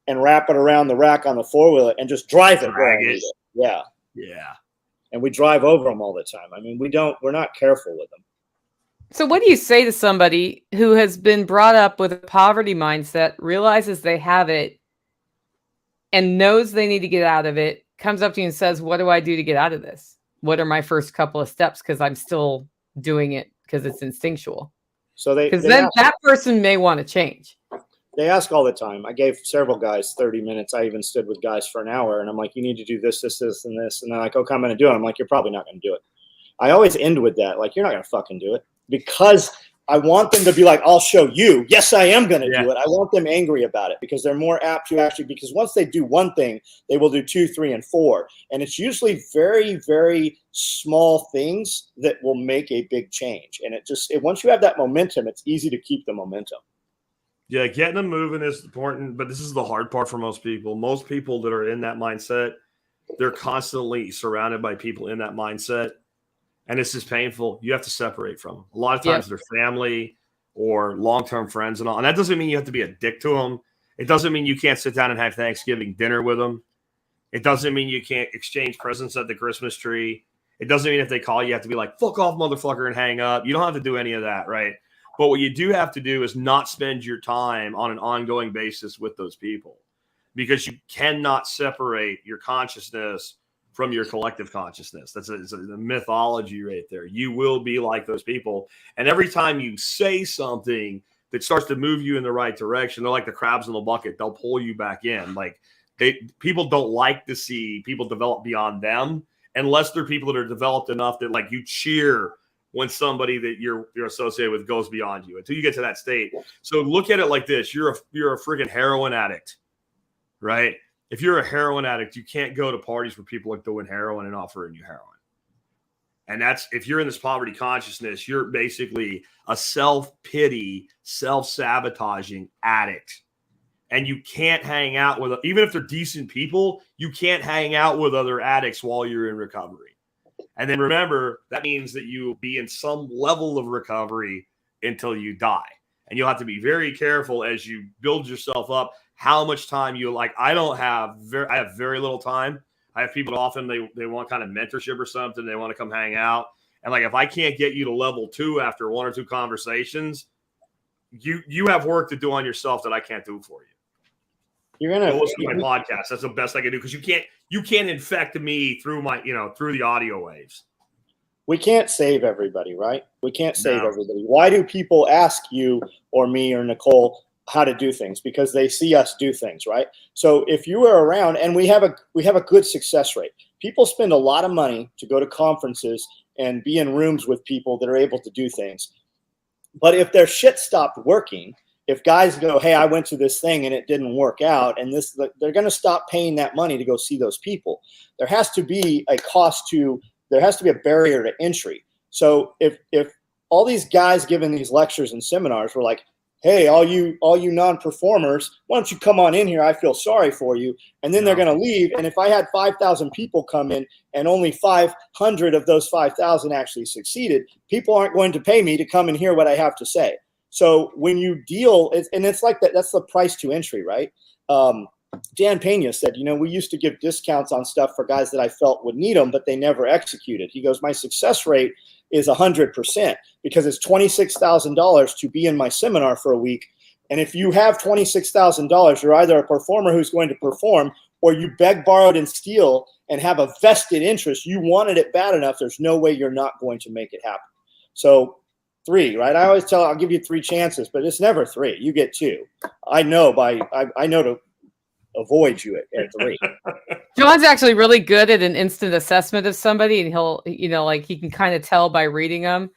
S2: and wrap it around the rack on the 4-wheeler and just drive it. Yeah.
S3: Yeah.
S2: And we drive over them all the time. I mean, we're not careful with them.
S1: So what do you say to somebody who has been brought up with a poverty mindset, realizes they have it, and knows they need to get out of it, comes up to you and says, what do I do to get out of this? What are my first couple of steps? Because I'm still doing it because it's instinctual.
S2: So
S1: then that person may want to change.
S2: They ask all the time. I gave several guys 30 minutes. I even stood with guys for an hour, and I'm like, you need to do this, this, this, and this. And they're like, okay, I'm going to do it. I'm like, you're probably not going to do it. I always end with that. Like, you're not going to fucking do it, because I want them to be like, I'll show you. Yes, I am going to do it. I want them angry about it because they're more apt to actually, because once they do one thing, they will do 2, 3, and 4. And it's usually very, very small things that will make a big change. And once you have that momentum, it's easy to keep the momentum.
S3: Yeah, getting them moving is important, but this is the hard part for most people. Most people that are in that mindset, they're constantly surrounded by people in that mindset, and it's just painful. You have to separate from them. A lot of times they're family or long-term friends and all, and that doesn't mean you have to be a dick to them. It doesn't mean you can't sit down and have Thanksgiving dinner with them. It doesn't mean you can't exchange presents at the Christmas tree. It doesn't mean if they call you have to be like, fuck off, motherfucker, and hang up. You don't have to do any of that, right? But what you do have to do is not spend your time on an ongoing basis with those people, because you cannot separate your consciousness from your collective consciousness. That's a mythology right there. You will be like those people. And every time you say something that starts to move you in the right direction, they're like the crabs in the bucket. They'll pull you back in. Like people don't like to see people develop beyond them unless they're people that are developed enough that like you cheer when somebody that you're associated with goes beyond you until you get to that state. So look at it like this. You're a freaking heroin addict, right? If you're a heroin addict, you can't go to parties where people are doing heroin and offering you heroin. And that's, if you're in this poverty consciousness, you're basically a self-pity, self-sabotaging addict. And you can't hang out with, even if they're decent people, you can't hang out with other addicts while you're in recovery. And then remember, that means that you will be in some level of recovery until you die. And you'll have to be very careful as you build yourself up, how much time you like. I have very little time. I have people often, they want kind of mentorship or something. They want to come hang out. And like, if I can't get you to level 2 after 1 or 2 conversations, you have work to do on yourself that I can't do for you.
S2: You're going to
S3: listen to my podcast. That's the best I can do, because you can't infect me through through the audio waves.
S2: We can't save everybody, right? We can't save everybody. Why do people ask you or me or Nicole how to do things? Because they see us do things, right? So if you are around, and we have a good success rate. People spend a lot of money to go to conferences and be in rooms with people that are able to do things. But if their shit stopped working, if guys go, hey, I went to this thing and it didn't work out, and they're going to stop paying that money to go see those people. There has to be a there has to be a barrier to entry. So if all these guys giving these lectures and seminars were like, hey, all you non-performers, why don't you come on in here? I feel sorry for you. And then they're going to leave. And if I had 5,000 people come in and only 500 of those 5,000 actually succeeded, people aren't going to pay me to come and hear what I have to say. So when you deal, and it's like that, that's the price to entry, right? Dan Pena said, we used to give discounts on stuff for guys that I felt would need them, but they never executed. He goes, my success rate is 100% because it's $26,000 to be in my seminar for a week. And if you have $26,000, you're either a performer who's going to perform, or you beg, borrowed, and steal and have a vested interest. You wanted it bad enough. There's no way you're not going to make it happen. So 3, right? I always tell, I'll give you 3 chances, but it's never 3. You get 2. I know to avoid you at 3.
S1: John's actually really good at an instant assessment of somebody, and he'll, he can kind of tell by reading them.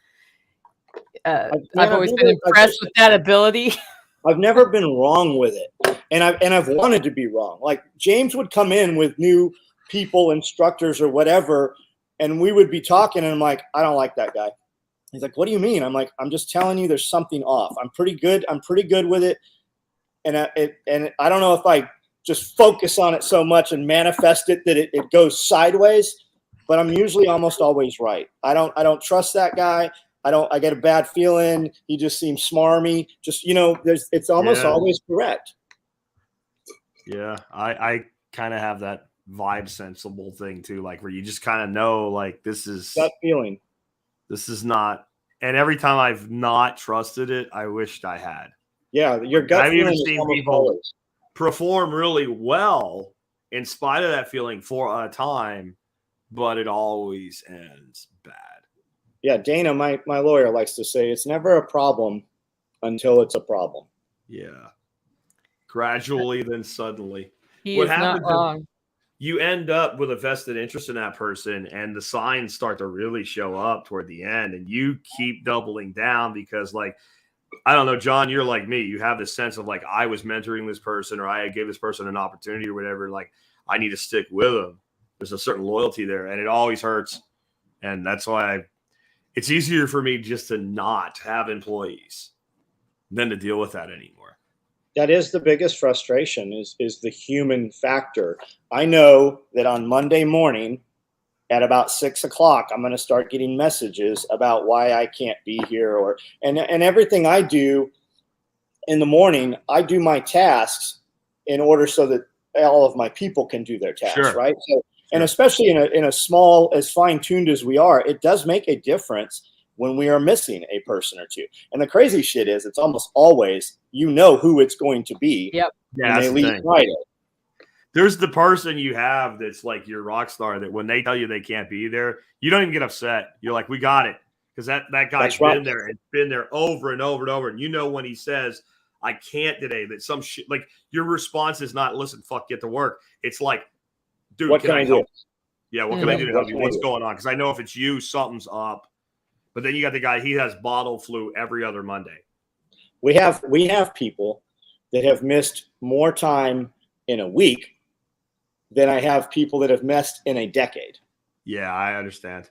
S1: I've always been impressed with that ability.
S2: I've never been wrong with it, and I've wanted to be wrong. Like James would come in with new people, instructors, or whatever, and we would be talking, and I'm like, I don't like that guy. He's like, what do you mean? I'm like, I'm just telling you, there's something off. I'm pretty good with it, and I don't know if I just focus on it so much and manifest it that it goes sideways, but I'm usually almost always right. I don't trust that guy. I get a bad feeling. He just seems smarmy. Just, it's almost always correct.
S3: Yeah. I kind of have that vibe sensible thing too. Like where you just kind of know, like, this is
S2: that feeling.
S3: This is not, and every time I've not trusted it, I wished I had.
S2: Yeah. Your gut
S3: I've
S2: feeling
S3: even seen people
S2: always
S3: perform really well in spite of that feeling for a time, but it always ends bad.
S2: Yeah, Dana, my lawyer, likes to say it's never a problem until it's a problem.
S3: Yeah. Gradually, then suddenly.
S1: What happens not wrong.
S3: You end up with a vested interest in that person, and the signs start to really show up toward the end, and you keep doubling down because, like, I don't know, John, you're like me. You have this sense of like, I was mentoring this person, or I gave this person an opportunity or whatever. Like, I need to stick with them. There's a certain loyalty there, and it always hurts. And that's why it's easier for me just to not have employees than to deal with that anymore.
S2: That is the biggest frustration is the human factor. I know that on Monday morning at about 6 o'clock, I'm going to start getting messages about why I can't be here, and everything I do in the morning, I do my tasks in order so that all of my people can do their tasks,
S3: sure.
S2: right? So, and especially in a small, as fine-tuned as we are, it does make a difference when we are missing a person or two. And the crazy shit is, it's almost always, who it's going to be.
S1: Yep.
S3: Yeah,
S2: when they leave Friday.
S3: There's the person you have that's like your rock star that when they tell you they can't be there, you don't even get upset. You're like, we got it. Because that guy's been there and been there over and over and over. And when he says, I can't today, that some shit, like your response is not, listen, fuck, get to work. It's like, dude,
S2: what can I
S3: help?
S2: do?
S3: Yeah, what can I do to help you? What's going on? Because I know if it's you, something's up. But then you got the guy, he has bottle flu every other Monday.
S2: We have people that have missed more time in a week than I have people that have missed in a decade.
S3: Yeah, I understand.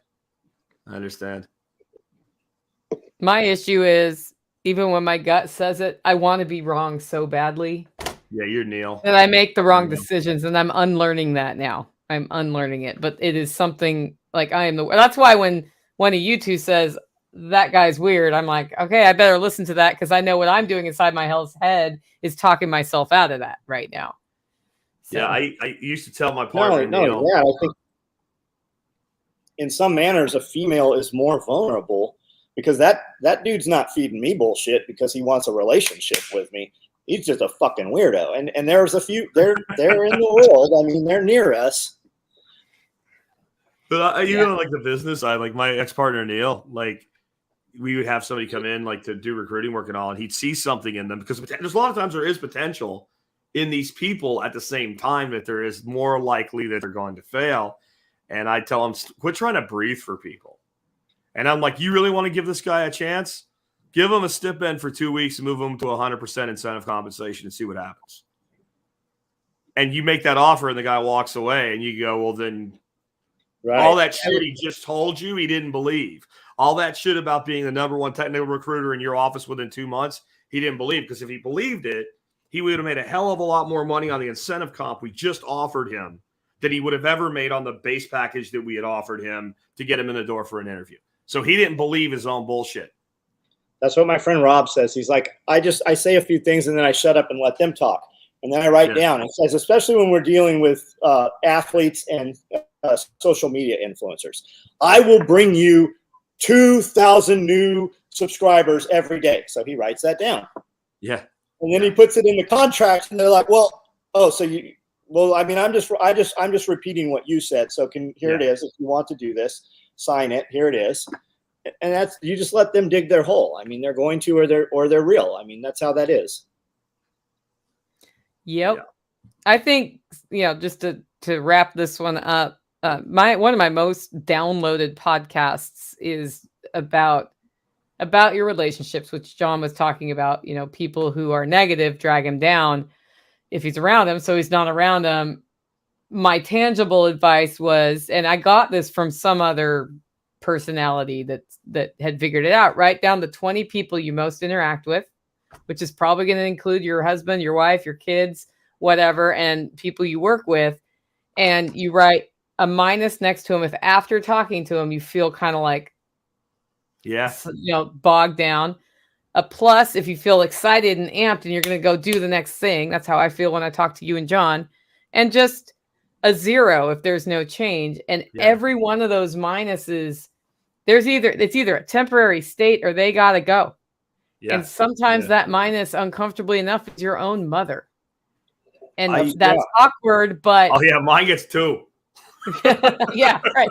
S1: My issue is, even when my gut says it, I want to be wrong so badly.
S3: Yeah, you're Neil.
S1: That I make the wrong decisions, and I'm unlearning that now. I'm unlearning it, but it is something like that's why when one of you two says that guy's weird, I'm like, okay, I better listen to that because I know what I'm doing inside my head is talking myself out of that right now. So.
S3: Yeah, I used to tell my partner, Neil.
S2: Yeah, I think in some manners a female is more vulnerable because that dude's not feeding me bullshit because he wants a relationship with me. He's just a fucking weirdo. And there's a few, they're in the world. I mean, they're near us.
S3: But even like the business side, like my ex-partner, Neil, like we would have somebody come in like to do recruiting work and all, and he'd see something in them because there's a lot of times there is potential in these people at the same time that there is more likely that they're going to fail. And I tell them, quit trying to breathe for people. And I'm like, you really want to give this guy a chance? Give them a stipend for 2 weeks and move them to 100% incentive compensation and see what happens. And you make that offer and the guy walks away and you go, well, then all that shit he just told you, he didn't believe. All that shit about being the number one technical recruiter in your office within 2 months, he didn't believe. Because if he believed it, he would have made a hell of a lot more money on the incentive comp we just offered him than he would have ever made on the base package that we had offered him to get him in the door for an interview. So he didn't believe his own bullshit.
S2: That's what my friend Rob says. He's like, I say a few things and then I shut up and let them talk. And then I write down. It says, especially when we're dealing with athletes and social media influencers, I will bring you 2,000 new subscribers every day. So he writes that down.
S3: Yeah.
S2: And then he puts it in the contract and they're like, well, I mean, I'm just repeating what you said. So here it is. If you want to do this, sign it. Here it is. And that's, you just let them dig their hole. I mean, they're going to, or they're real. I mean, that's how that is.
S1: Yep. Yeah. I think, just to wrap this one up, one of my most downloaded podcasts is about your relationships, which John was talking about. People who are negative drag him down if he's around them, so he's not around them. My tangible advice was, and I got this from some other personality that had figured it out, write down the 20 people you most interact with, which is probably going to include your husband, your wife, your kids, whatever, and people you work with. And you write a minus next to them if after talking to them, you feel kind of like, bogged down. A plus if you feel excited and amped and you're going to go do the next thing. That's how I feel when I talk to you and John. And just a 0 if there's no change. And every one of those minuses, it's either a temporary state or they got to go. Yeah. And sometimes that minus, uncomfortably enough, is your own mother. And that's awkward, but...
S3: Oh, yeah, mine gets 2.
S1: Yeah, right.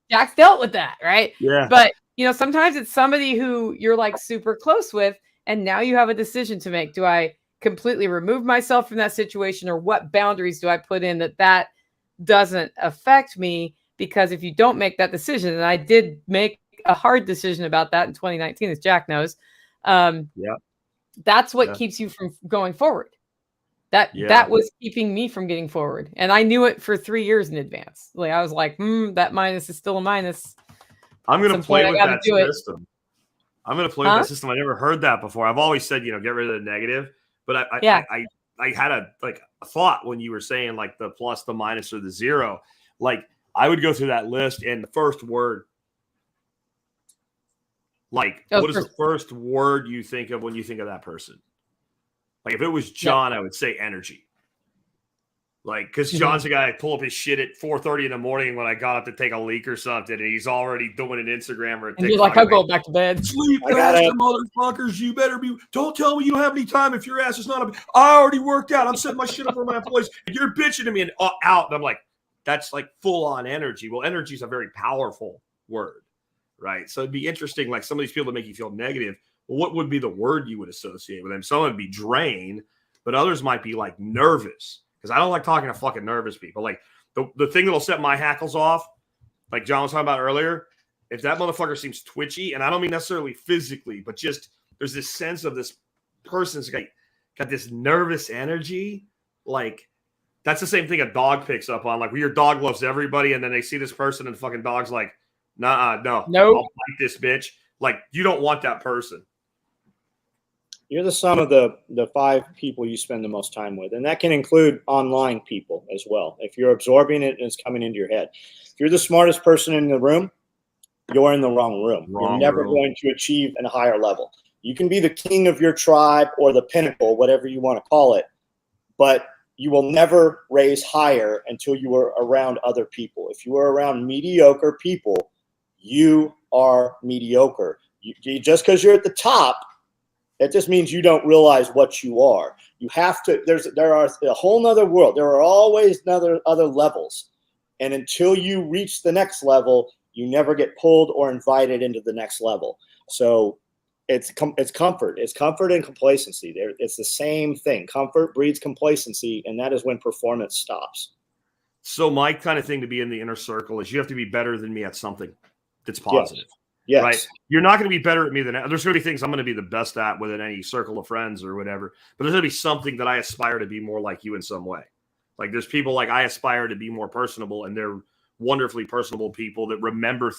S1: Jack's dealt with that, right?
S3: Yeah.
S1: But, sometimes it's somebody who you're like super close with, and now you have a decision to make. Do I completely remove myself from that situation, or what boundaries do I put in that doesn't affect me? Because if you don't make that decision, and I did make a hard decision about that in 2019, as Jack knows, that's what keeps you from going forward. That was keeping me from getting forward. And I knew it for 3 years in advance. Like I was like, that minus is still a minus.
S3: I'm going to play with that system. I'm going to play with that system. I never heard that before. I've always said, get rid of the negative. But I had a thought when you were saying like the plus, the minus, or the 0. Like I would go through that list and the first word. Like, what is the first word you think of when you think of that person? Like if it was John, I would say energy. Like, because John's the guy I pull up his shit at 4:30 in the morning when I got up to take a leak or something, and he's already doing an Instagram or a TikTok.
S1: And you're like, I'll go back to bed.
S3: Sleep, bastard motherfuckers. You better be. Don't tell me you don't have any time if your ass is not. I already worked out. I'm setting my shit up for my employees. And you're bitching to me and out. And I'm like, that's like full on energy. Well, energy is a very powerful word, right? So it'd be interesting. Like some of these people that make you feel negative. Well, what would be the word you would associate with them? Some would be drain, but others might be like nervous. Because I don't like talking to fucking nervous people. Like the thing that'll set my hackles off, like John was talking about earlier, if that motherfucker seems twitchy, and I don't mean necessarily physically, but just there's this sense of this person's got this nervous energy. Like that's the same thing a dog picks up on. Like where your dog loves everybody, and then they see this person and the fucking dog's like, no, I'll bite this bitch. Like you don't want that person.
S2: You're the sum of the 5 people you spend the most time with. And that can include online people as well. If you're absorbing it and it's coming into your head. If you're the smartest person in the room, you're in the wrong room. You're never going to achieve a higher level. You can be the king of your tribe or the pinnacle, whatever you want to call it, but you will never raise higher until you are around other people. If you are around mediocre people, you are mediocre. Just because you're at the top, it just means you don't realize what you are. You have to. There are a whole nother world. There are always other levels, and until you reach the next level, you never get pulled or invited into the next level. So it's comfort. It's comfort and complacency. It's the same thing. Comfort breeds complacency, and that is when performance stops.
S3: So my kind of thing to be in the inner circle is you have to be better than me at something that's positive. Yes.
S2: Yes.
S3: Right. You're not going to be better at me than there's going to be things I'm going to be the best at within any circle of friends or whatever. But there's going to be something that I aspire to be more like you in some way. Like there's people like I aspire to be more personable, and they're wonderfully personable people that remember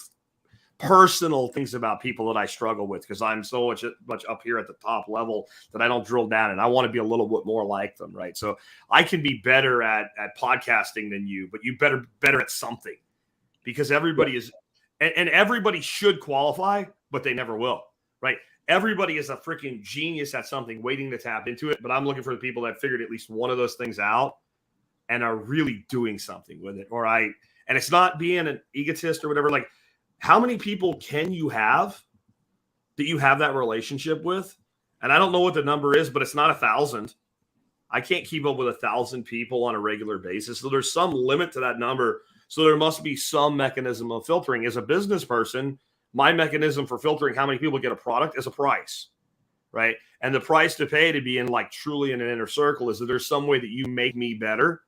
S3: personal things about people that I struggle with because I'm so much up here at the top level that I don't drill down, and I want to be a little bit more like them. Right. So I can be better at podcasting than you, but you better at something because everybody is. And everybody should qualify, but they never will, right? Everybody is a freaking genius at something waiting to tap into it, but I'm looking for the people that figured at least one of those things out and are really doing something with it. And it's not being an egotist or whatever. Like, how many people can you have that you have that relationship with? And I don't know what the number is, but it's not 1,000. I can't keep up with 1,000 people on a regular basis. So there's some limit to that number. So there must be some mechanism of filtering. As a business person, my mechanism for filtering how many people get a product is a price, right? And the price to pay to be in like truly in an inner circle is that there's some way that you make me better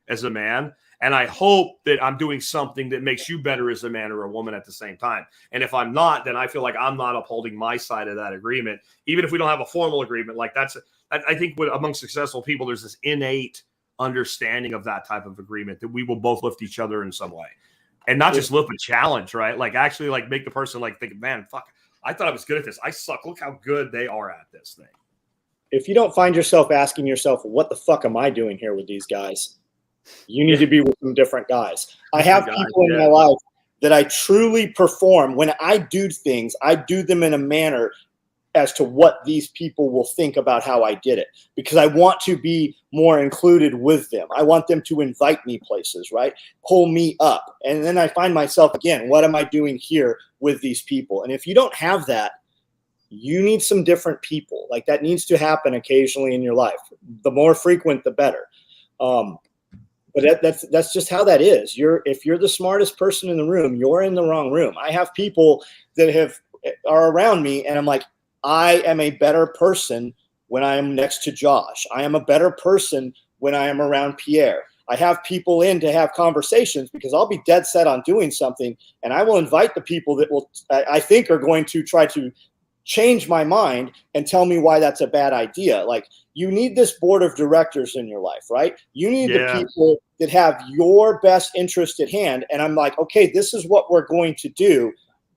S3: as a man. And I hope that I'm doing something that makes you better as a man or a woman at the same time. And if I'm not, then I feel like I'm not upholding my side of that agreement. Even if we don't have a formal agreement, like I think among successful people, there's this innate understanding of that type of agreement that we will both lift each other in some way, and not just lift a challenge, right? Like actually like make the person like think, man, fuck, I thought I was good at this. I suck. Look how good they are at this thing.
S2: If you don't find yourself asking yourself, what the fuck am I doing here with these guys? You need to be with some different guys. I have people in my life that I truly perform. When I do things, I do them in a manner as to what these people will think about how I did it, because I want to be more included with them. I want them to invite me places, right? Pull me up. And then I find myself again, what am I doing here with these people? And if you don't have that, you need some different people. Like that needs to happen occasionally in your life. The more frequent, the better. But that's just how that is. If you're the smartest person in the room, you're in the wrong room. I have people that are around me, and I'm like, I am a better person when I am next to Josh. I am a better person when I am around Pierre. I have people in to have conversations because I'll be dead set on doing something, and I will invite the people that I think are going to try to change my mind and tell me why that's a bad idea. Like, you need this board of directors in your life, right? You need the people that have your best interest at hand. And I'm like, okay, this is what we're going to do.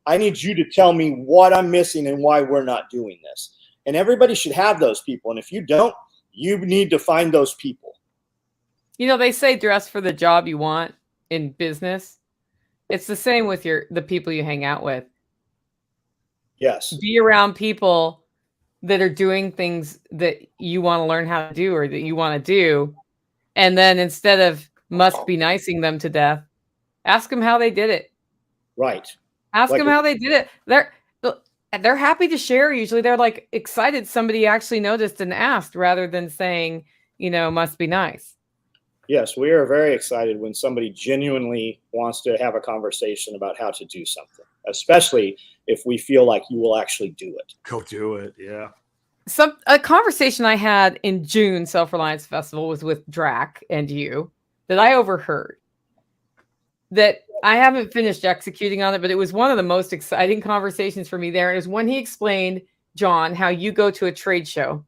S2: I need you to tell me what I'm missing and why we're not doing this. And everybody should have those people. And if you don't, you need to find those people.
S1: You know, they say dress for the job you want in business. It's the same with the people you hang out with.
S2: Yes.
S1: Be around people that are doing things that you want to learn how to do or that you want to do. And then instead of must be nicing them to death, ask them how they did it.
S2: Right.
S1: Ask them how they did it. They're happy to share. Usually they're like excited somebody actually noticed and asked rather than saying, must be nice.
S2: Yes, we are very excited when somebody genuinely wants to have a conversation about how to do something, especially if we feel like you will actually do it.
S3: Go do it. Yeah.
S1: A conversation I had in June Self-Reliance Festival was with Drac and you that I overheard. That I haven't finished executing on it, but it was one of the most exciting conversations for me there. Is when he explained, John, how you go to a trade show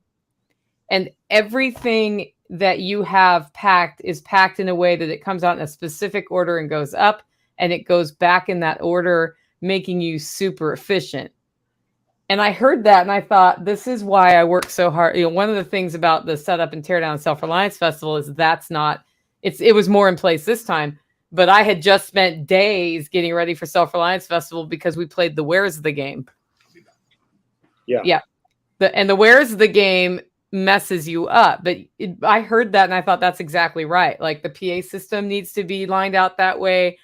S1: and everything that you have packed is packed in a way that it comes out in a specific order and goes up and it goes back in that order, making you super efficient. And I heard that and I thought, this is why I work so hard. One of the things about the Setup and Teardown Self-Reliance Festival is it was more in place this time. But I had just spent days getting ready for Self-Reliance Festival because we played the Where's the Game.
S2: Yeah.
S1: Yeah. The Where's the Game messes you up. But I heard that and I thought that's exactly right. Like the PA system needs to be lined out that way.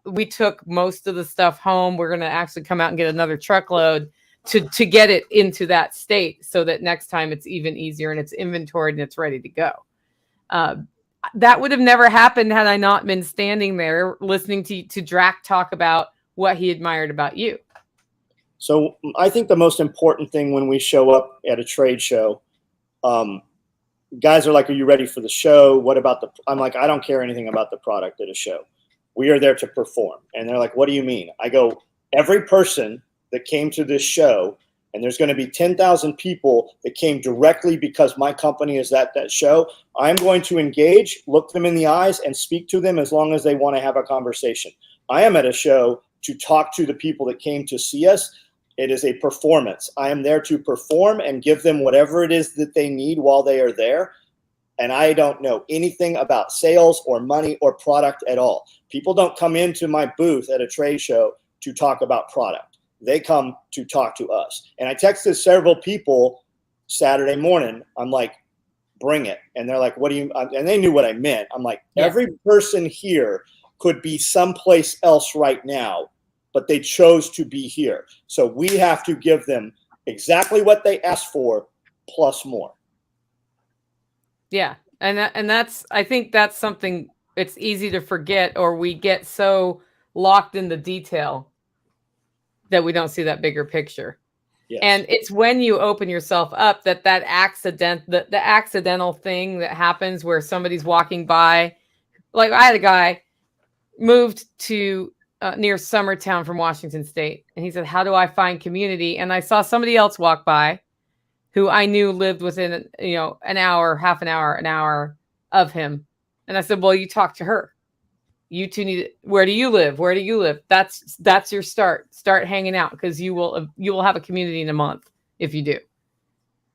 S1: We took most of the stuff home. We're going to actually come out and get another truckload to get it into that state so that next time it's even easier and it's inventoried and it's ready to go. That would have never happened had I not been standing there listening to Drac talk about what he admired about you.
S2: So I think the most important thing when we show up at a trade show, guys are like, are you ready for the show? What about I'm like, I don't care anything about the product at a show. We are there to perform. And they're like, what do you mean? I go, every person that came to this show, and there's going to be 10,000 people that came directly because my company is at that show, I'm going to engage, look them in the eyes, and speak to them as long as they want to have a conversation. I am at a show to talk to the people that came to see us. It is a performance. I am there to perform and give them whatever it is that they need while they are there. And I don't know anything about sales or money or product at all. People don't come into my booth at a trade show to talk about product. They come to talk to us. And I texted several people Saturday morning. I'm like, bring it. And they're like, what do you, and they knew what I meant. I'm like, every person here could be someplace else right now, but they chose to be here. So we have to give them exactly what they asked for, plus more.
S1: Yeah. And that's, I think that's something it's easy to forget, or we get so locked in the detail that we don't see that bigger picture. Yes. And it's when you open yourself up that the accidental thing that happens where somebody's walking by. Like I had a guy moved to near Summertown from Washington State, and he said, how do I find community? And I saw somebody else walk by who I knew lived within, an hour, half an hour of him. And I said, well, you talk to her. You two need, where do you live? Where do you live? That's your start. Start hanging out, because you will have a community in a month if you do.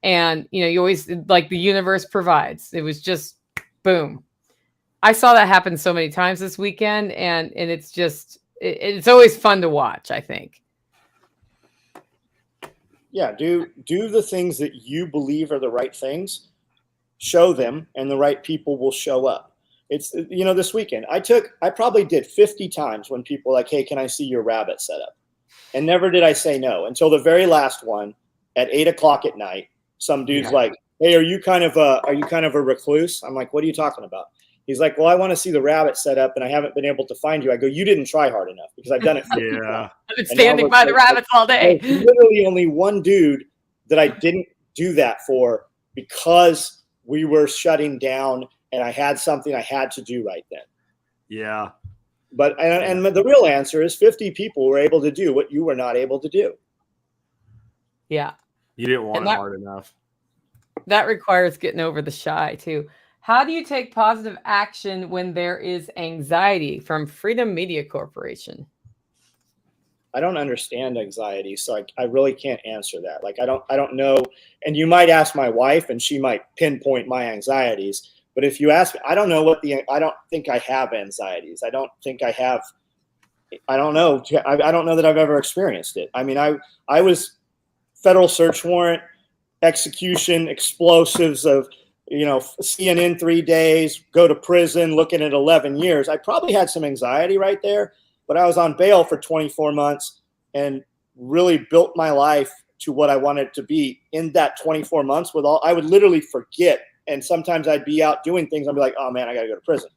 S1: And, you always, like, the universe provides. It was just boom. I saw that happen so many times this weekend, and it's just, it's always fun to watch, I think.
S2: Yeah, do the things that you believe are the right things, show them, and the right people will show up. It's, this weekend, I probably did 50 times when people were like, hey, can I see your rabbit setup? And never did I say no until the very last one at 8:00 at night. Some dude's like, hey, are you kind of a recluse? I'm like, what are you talking about? He's like, well, I want to see the rabbit setup, and I haven't been able to find you. I go, you didn't try hard enough, because I've done it 50 times.
S1: I've been standing by the rabbits all day.
S2: There's literally only one dude that I didn't do that for, because we were shutting down and I had something I had to do right then.
S3: Yeah.
S2: But and the real answer is 50 people were able to do what you were not able to do.
S1: Yeah.
S3: You didn't want it hard enough.
S1: That requires getting over the shy too. How do you take positive action when there is anxiety? From Freedom Media Corporation.
S2: I don't understand anxiety, so I really can't answer that. Like, I don't know. And you might ask my wife, and she might pinpoint my anxieties. But if you ask me, I don't know I don't think I have anxieties. I don't know. I don't know that I've ever experienced it. I mean, I was federal search warrant, execution, explosives of, CNN 3 days, go to prison, looking at 11 years. I probably had some anxiety right there, but I was on bail for 24 months and really built my life to what I wanted it to be in that 24 months. I would literally forget. And sometimes I'd be out doing things. I'd be like, oh man, I got to go to prison.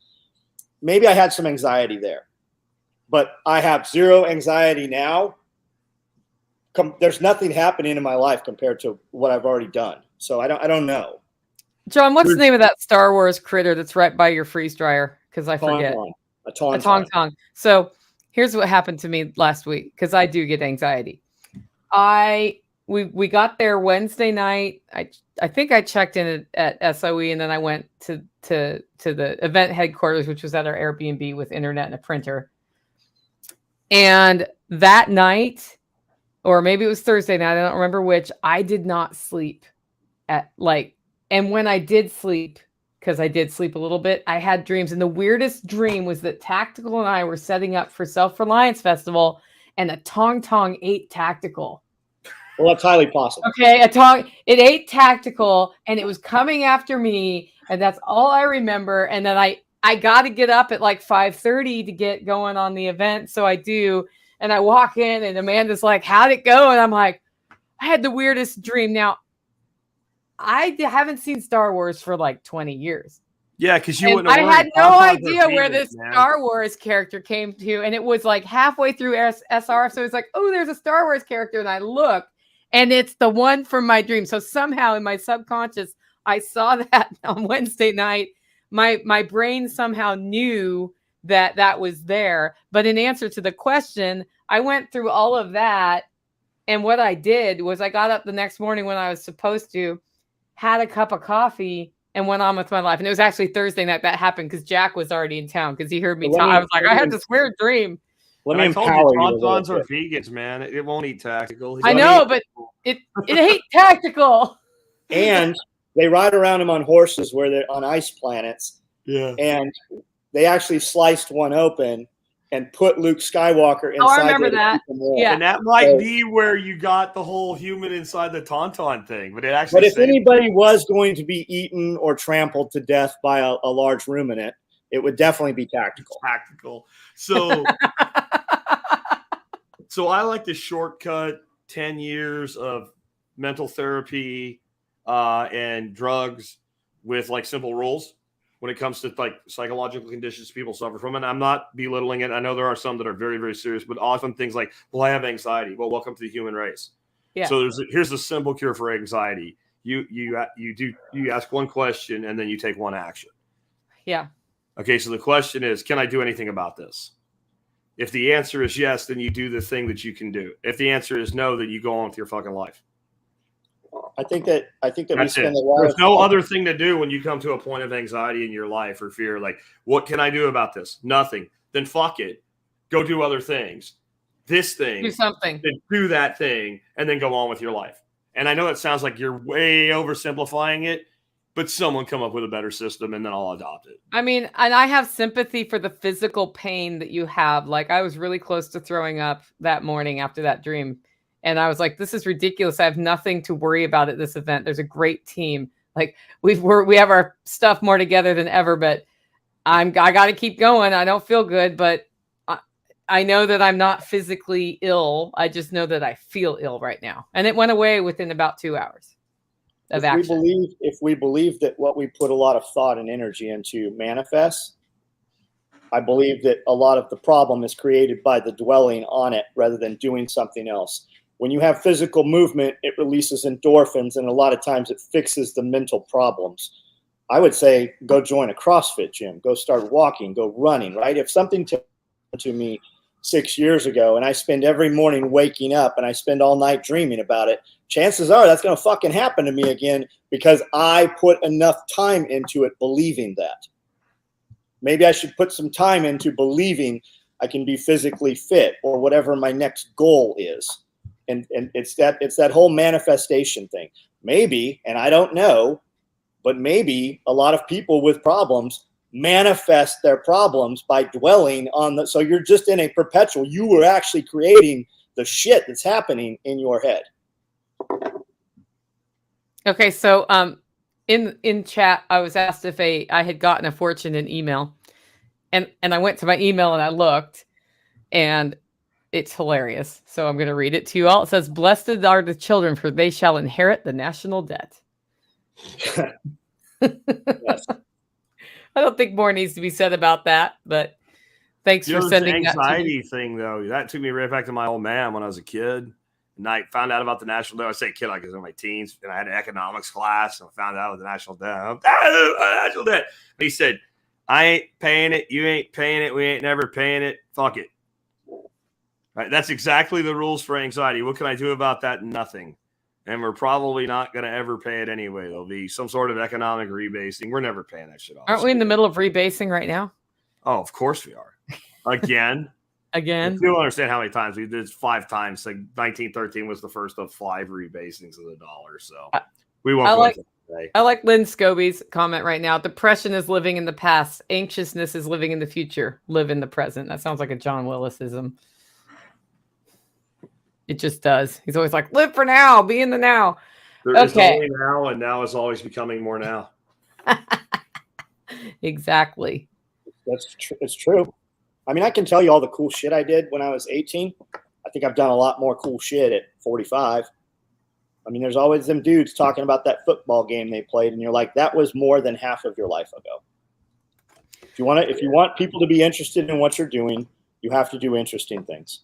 S2: Maybe I had some anxiety there, but I have zero anxiety now. There's nothing happening in my life compared to what I've already done. So I don't know.
S1: John, what's the name of that Star Wars critter that's right by your freeze dryer? Because I forget.
S2: A tauntaun.
S1: So here's what happened to me last week, because I do get anxiety. We got there Wednesday night. I think I checked in at SOE, and then I went to the event headquarters, which was at our Airbnb with internet and a printer. And that night, or maybe it was Thursday night, I don't remember which, I did not sleep and when I did sleep, because I did sleep a little bit, I had dreams. And the weirdest dream was that Tactical and I were setting up for Self-Reliance Festival, and a Tong ate Tactical.
S2: Well, that's highly possible.
S1: Okay, it ate Tactical, and it was coming after me, and that's all I remember. And then I got to get up at like 5:30 to get going on the event, so I do. And I walk in, and Amanda's like, how'd it go? And I'm like, I had the weirdest dream. Now, I haven't seen Star Wars for like 20 years.
S3: Yeah, because you wouldn't have
S1: I had no idea where this Star Wars character came to. And it was like halfway through SRF. So it's like, oh, there's a Star Wars character. And I look, and it's the one from my dream. So somehow in my subconscious, I saw that on Wednesday night. My brain somehow knew that was there. But in answer to the question, I went through all of that And what I did was I got up the next morning when I was supposed to, had a cup of coffee, and went on with my life. And it was actually Thursday night that happened because Jack was already in town because he heard me talk. I was like, I had this weird dream.
S2: Let me
S3: empower
S2: you.
S3: Tauntauns are vegans, man. It won't eat tactical.
S1: I know, but it ain't tactical.
S2: And they ride around them on horses where they're on ice planets.
S3: Yeah.
S2: And they actually sliced one open and put Luke Skywalker inside.
S1: Oh, I remember that. Yeah.
S3: And that might be where you got the whole human inside the Tauntaun thing. But it actually.
S2: But if anybody was going to be eaten or trampled to death by a large ruminant, it would definitely be tactical.
S3: Tactical. So, so I like to shortcut 10 years of mental therapy and drugs with like simple rules when it comes to like psychological conditions people suffer from. And I'm not belittling it. I know there are some that are very, very serious, but often things like, well, I have anxiety. Well, welcome to the human race.
S1: Yeah.
S3: So here's a simple cure for anxiety. You ask one question and then you take one action.
S1: Yeah.
S3: Okay. So the question is, can I do anything about this? If the answer is yes, then you do the thing that you can do. If the answer is no, then you go on with your fucking life.
S2: I think that we spend
S3: a lot. There's no other thing to do when you come to a point of anxiety in your life or fear. Like, what can I do about this? Nothing. Then fuck it. Go do other things. This thing.
S1: Do something.
S3: Then do that thing, and then go on with your life. And I know it sounds like you're way oversimplifying it, but someone come up with a better system, and then I'll adopt it.
S1: I mean, and I have sympathy for the physical pain that you have. Like, I was really close to throwing up that morning after that dream. And I was like, this is ridiculous. I have nothing to worry about at this event. There's a great team. Like we have our stuff more together than ever, but I got to keep going. I don't feel good, but I know that I'm not physically ill. I just know that I feel ill right now. And it went away within about 2 hours of action.
S2: If we believe that what we put a lot of thought and energy into manifests, I believe that a lot of the problem is created by the dwelling on it rather than doing something else. When you have physical movement, it releases endorphins, and a lot of times it fixes the mental problems. I would say go join a CrossFit gym, go start walking, go running, right? If something to me 6 years ago and I spend every morning waking up and I spend all night dreaming about it, chances are that's going to fucking happen to me again because I put enough time into it believing that. Maybe I should put some time into believing I can be physically fit or whatever my next goal is. And it's that whole manifestation thing. Maybe, and I don't know, but maybe a lot of people with problems manifest their problems by dwelling on the. So you're just in a perpetual. You were actually creating the shit that's happening in your head.
S1: Okay, so in chat, I was asked if I had gotten a fortune in email, and I went to my email and I looked, and it's hilarious. So I'm going to read it to you all. It says, "Blessed are the children, for they shall inherit the national debt."
S2: Yes.
S1: I don't think more needs to be said about that, but thanks for sending that.
S3: Anxiety thing, though, that took me right back to my old man when I was a kid. And I found out about the national debt. I say kid, like I was in my teens, and I had an economics class, and I found out about the national debt. National debt. And he said, "I ain't paying it. You ain't paying it. We ain't never paying it. Fuck it." Right? That's exactly the rules for anxiety. What can I do about that? Nothing. And we're probably not going to ever pay it anyway. There'll be some sort of economic rebasing. We're never paying that shit off.
S1: Aren't we in the middle of rebasing right now?
S3: Oh, of course we are. Again.
S1: Again.
S3: You don't understand how many times we did. 5 times. Like 1913 was the first of 5 rebasings of the dollar. So we won't.
S1: I like Lynn Scobie's comment right now. Depression is living in the past. Anxiousness is living in the future. Live in the present. That sounds like a John Willisism. It just does. He's always like, live for now, be in the now.
S3: There is only now, and now is always becoming more now.
S1: Exactly.
S2: It's true. I mean, I can tell you all the cool shit I did when I was 18. I think I've done a lot more cool shit at 45. I mean, there's always them dudes talking about that football game they played, and you're like, that was more than half of your life ago. If you want people to be interested in what you're doing, you have to do interesting things.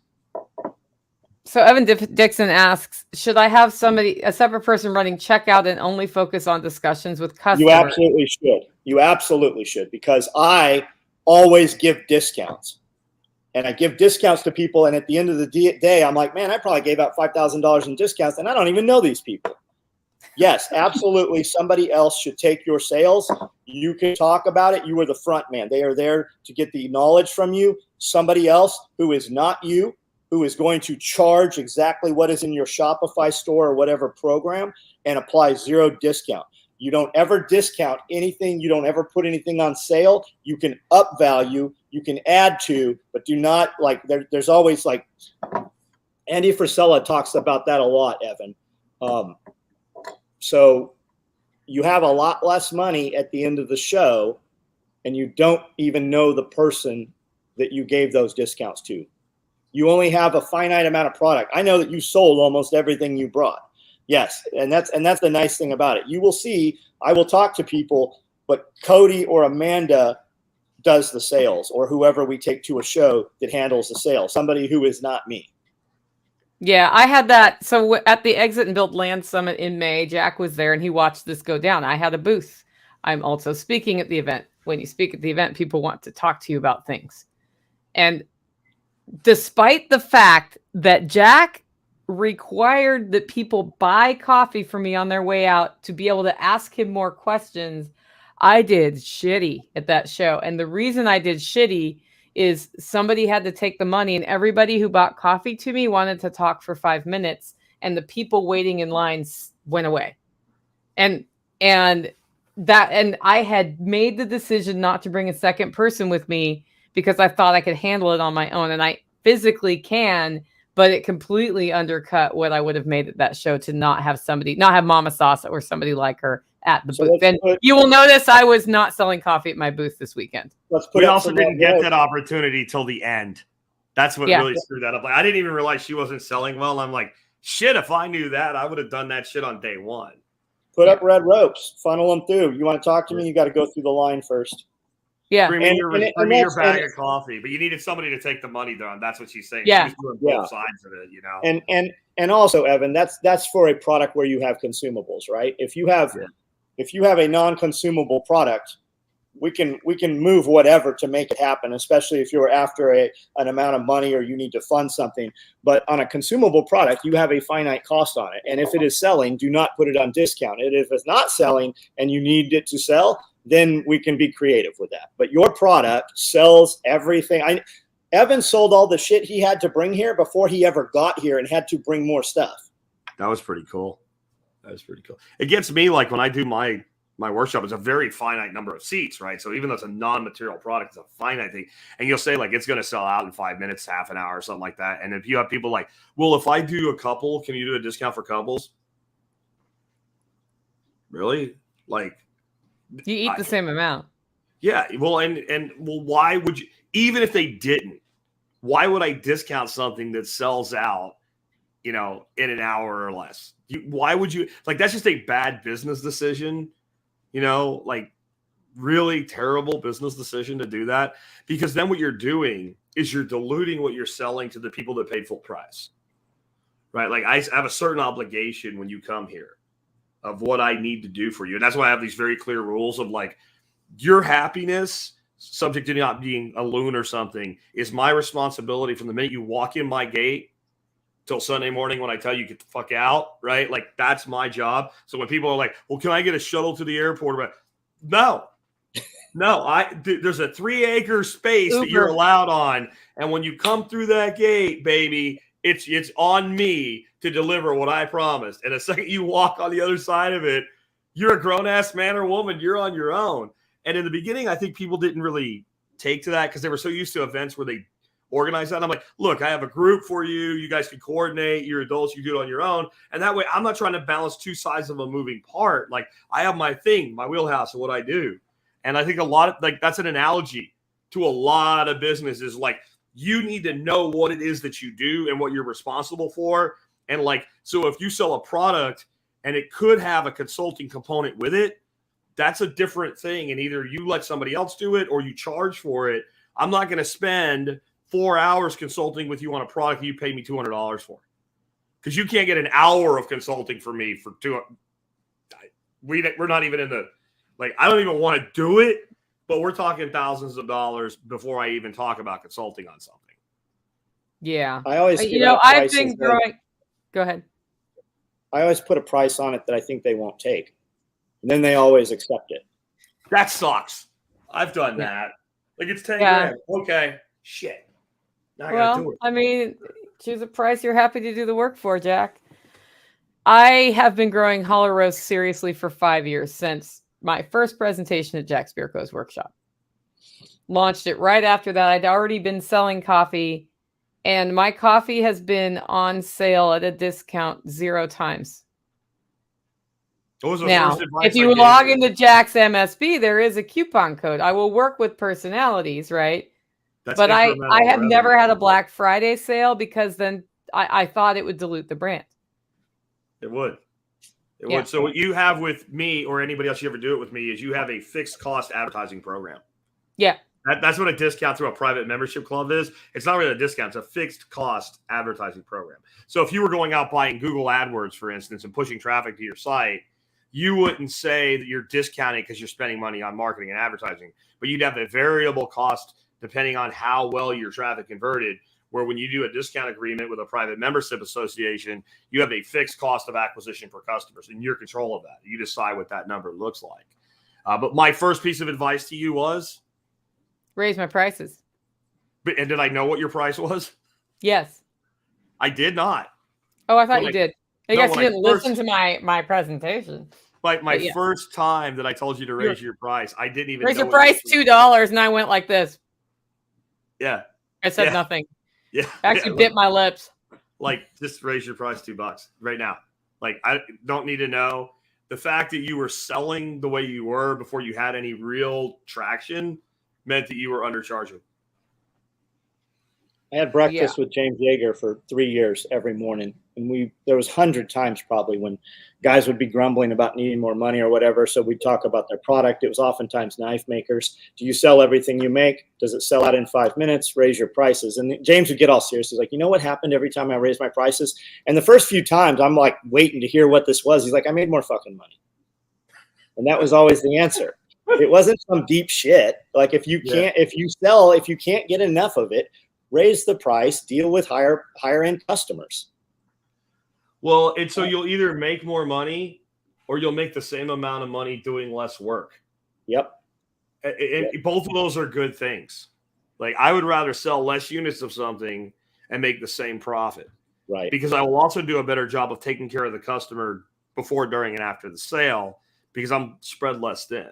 S1: So Evan Dixon asks, should I have a separate person running checkout and only focus on discussions with customers?
S2: You absolutely should. You absolutely should, because I always give discounts. and I give discounts to people. And at the end of the day, I'm like, man, I probably gave out $5,000 in discounts and I don't even know these people. Yes, absolutely. Somebody else should take your sales. You can talk about it. You are the front man. They are there to get the knowledge from you. Somebody else who is not you, who is going to charge exactly what is in your Shopify store or whatever program and apply zero discount. You don't ever discount anything. You don't ever put anything on sale. You can up value, you can add to, but do not like there's always like Andy Frisella talks about that a lot, Evan. So you have a lot less money at the end of the show and you don't even know the person that you gave those discounts to. You only have a finite amount of product. I know that you sold almost everything you brought. Yes, and that's the nice thing about it. You will see, I will talk to people, but Cody or Amanda does the sales, or whoever we take to a show that handles the sales, somebody who is not me.
S1: Yeah, I had that. So at the Exit and Build Land Summit in May, Jack was there and he watched this go down. I had a booth. I'm also speaking at the event. When you speak at the event, people want to talk to you about things. And despite the fact that Jack required that people buy coffee for me on their way out to be able to ask him more questions, I did shitty at that show. And the reason I did shitty is somebody had to take the money and everybody who bought coffee to me wanted to talk for 5 minutes and the people waiting in lines went away. And I had made the decision not to bring a second person with me because I thought I could handle it on my own, and I physically can, but it completely undercut what I would have made at that show to not have Mama Sauce or somebody like her at the booth. And you will notice I was not selling coffee at my booth this weekend.
S4: We also didn't get that opportunity till the end. That's what really screwed that up. Like, I didn't even realize she wasn't selling well. I'm like, shit, if I knew that, I would have done that shit on day one.
S2: Put up red ropes, funnel them through. You want to talk to me, you got to go through the line first.
S1: Yeah.
S4: Bring me your bag of coffee. But you needed somebody to take the money down. That's what she's saying.
S1: Yeah.
S4: She was doing both sides of it, you know.
S2: And also, Evan, that's for a product where you have consumables, right? If you have a non-consumable product, we can move whatever to make it happen, especially if you're after an amount of money or you need to fund something. But on a consumable product, you have a finite cost on it. And if it is selling, do not put it on discount. And if it's not selling and you need it to sell, then we can be creative with that. But your product sells everything. Evan sold all the shit he had to bring here before he ever got here and had to bring more stuff.
S4: That was pretty cool. It gets me, like, when I do my workshop, it's a very finite number of seats, right? So even though it's a non-material product, it's a finite thing. And you'll say, like, it's going to sell out in 5 minutes, half an hour, or something like that. And if you have people like, well, if I do a couple, can you do a discount for couples? Really? Like,
S1: you eat the same amount.
S4: Yeah. Well, and why would you, even if they didn't, why would I discount something that sells out, you know, in an hour or less? Why would you, like, that's just a bad business decision, you know, like really terrible business decision to do that, because then what you're doing is you're diluting what you're selling to the people that paid full price, right? Like, I have a certain obligation when you come here of what I need to do for you. And that's why I have these very clear rules of, like, your happiness, subject to not being a loon or something, is my responsibility from the minute you walk in my gate till Sunday morning when I tell you get the fuck out, right? Like, that's my job. So when people are like, well, can I get a shuttle to the airport? No, there's a 3-acre space that you're allowed on. And when you come through that gate, baby, it's on me to deliver what I promised. And the second you walk on the other side of it, you're a grown-ass man or woman. You're on your own. And in the beginning, I think people didn't really take to that because they were so used to events where they organize that. And I'm like, look, I have a group for you. You guys can coordinate. You're adults. You do it on your own. And that way, I'm not trying to balance two sides of a moving part. Like, I have my thing, my wheelhouse of what I do. And I think a lot of, like, that's an analogy to a lot of businesses. Like, you need to know what it is that you do and what you're responsible for. And, like, so if you sell a product and it could have a consulting component with it, that's a different thing. And either you let somebody else do it or you charge for it. I'm not going to spend 4 hours consulting with you on a product you pay me $200 for, because you can't get an hour of consulting for me for $200. We're not even in the, like, I don't even want to do it, but we're talking thousands of dollars before I even talk about consulting on something.
S1: Yeah.
S2: I always,
S1: I've been growing. Go ahead.
S2: I always put a price on it that I think they won't take. And then they always accept it.
S4: That sucks. I've done that. Like it's 10 grand. Okay. Shit. Now I gotta do it.
S1: I mean, choose a price you're happy to do the work for, Jack. I have been growing hollow roast seriously for 5 years, since my first presentation at Jack Spirko's workshop. Launched it right after that. I'd already been selling coffee, and my coffee has been on sale at a discount 0 times. Now, if you log into Jack's MSB, there is a coupon code. I will work with personalities, right? But I have never had a Black Friday sale, because then I thought it would dilute the brand.
S4: It would. It would. So what you have with me, or anybody else you ever do it with me, is you have a fixed cost advertising program.
S1: Yeah.
S4: That's what a discount through a private membership club is. It's not really a discount. It's a fixed cost advertising program. So if you were going out buying Google AdWords, for instance, and pushing traffic to your site, you wouldn't say that you're discounting because you're spending money on marketing and advertising, but you'd have a variable cost depending on how well your traffic converted, where when you do a discount agreement with a private membership association, you have a fixed cost of acquisition for customers, and you're in control of that. You decide what that number looks like. But my first piece of advice to you was?
S1: Raise my prices.
S4: And did I know what your price was?
S1: Yes.
S4: I did not.
S1: Oh, I thought you did. I guess you didn't listen to my presentation.
S4: Like my first time that I told you to raise your price, I didn't even
S1: raise your price $2, and I went like this.
S4: Yeah.
S1: I said nothing.
S4: Yeah.
S1: I actually bit my lips.
S4: Like, just raise your price $2 right now. Like, I don't need to know. The fact that you were selling the way you were before you had any real traction meant that you were undercharging.
S2: I had breakfast with James Yeager for 3 years every morning. And there was 100 times probably when guys would be grumbling about needing more money or whatever. So we'd talk about their product. It was oftentimes knife makers. Do you sell everything you make? Does it sell out in 5 minutes? Raise your prices. And James would get all serious. He's like, you know what happened every time I raised my prices? And the first few times I'm like waiting to hear what this was. He's like, I made more fucking money. And that was always the answer. It wasn't some deep shit. Like if you can't get enough of it, raise the price, deal with higher end customers.
S4: Well, and so you'll either make more money or you'll make the same amount of money doing less work.
S2: Yep.
S4: And both of those are good things. Like I would rather sell less units of something and make the same profit.
S2: Right.
S4: Because I will also do a better job of taking care of the customer before, during, and after the sale, because I'm spread less thin.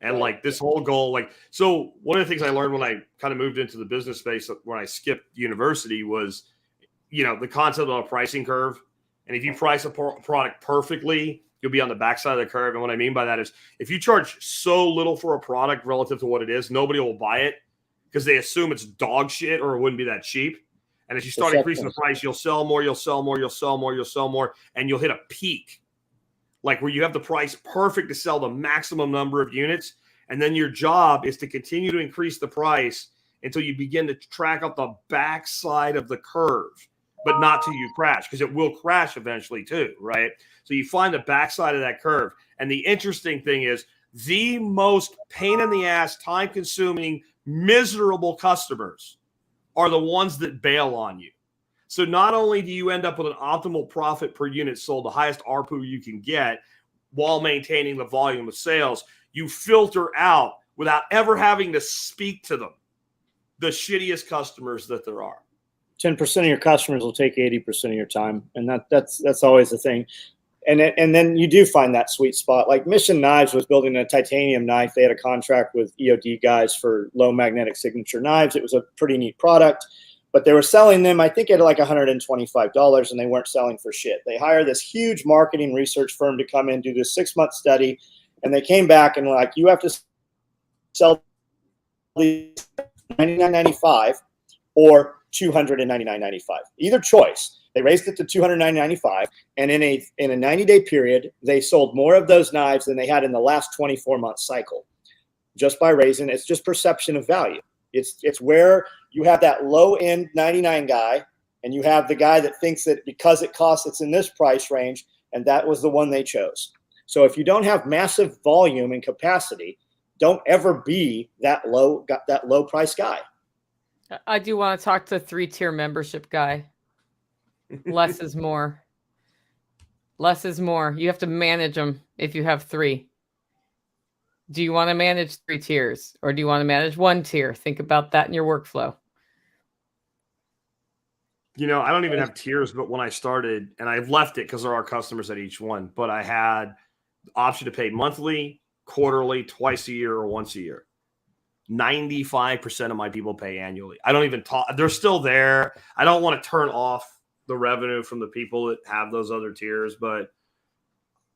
S4: And like this whole goal, so one of the things I learned when I kind of moved into the business space when I skipped university was, the concept of a pricing curve. And if you price a product perfectly, you'll be on the backside of the curve. And what I mean by that is if you charge so little for a product relative to what it is, nobody will buy it because they assume it's dog shit or it wouldn't be that cheap. And as you start increasing the price, you'll sell more, you'll sell more, you'll sell more, you'll sell more, and you'll hit a peak. Like where you have the price perfect to sell the maximum number of units. And then your job is to continue to increase the price until you begin to track up the backside of the curve, but not till you crash, because it will crash eventually too, right? So you find the backside of that curve. And the interesting thing is the most pain in the ass, time consuming, miserable customers are the ones that bail on you. So not only do you end up with an optimal profit per unit sold, the highest ARPU you can get, while maintaining the volume of sales, you filter out, without ever having to speak to them, the shittiest customers that there are.
S2: 10% of your customers will take 80% of your time. And that's always the thing. And then you do find that sweet spot. Like Mission Knives was building a titanium knife. They had a contract with EOD guys for low magnetic signature knives. It was a pretty neat product. But they were selling them, I think, at like $125, and they weren't selling for shit. They hired this huge marketing research firm to come in, do this 6-month study, and they came back and were like, you have to sell these $99.95 or $299.95. Either choice. They raised it to $299.95, and in a 90-day period, they sold more of those knives than they had in the last 24-month cycle, just by raising. It's just perception of value. It's where you have that low-end 99 guy, and you have the guy that thinks that because it's in this price range, and that was the one they chose. So if you don't have massive volume and capacity, don't ever be that low price guy.
S1: I do want to talk to the 3-tier membership guy. Less is more. Less is more. You have to manage them if you have 3. Do you want to manage 3 tiers or do you want to manage 1 tier? Think about that in your workflow.
S4: You know, I don't even have tiers, but when I started, and I've left it because there are customers at each one, but I had the option to pay monthly, quarterly, twice a year, or once a year. 95% of my people pay annually. I don't even talk. They're still there. I don't want to turn off the revenue from the people that have those other tiers, but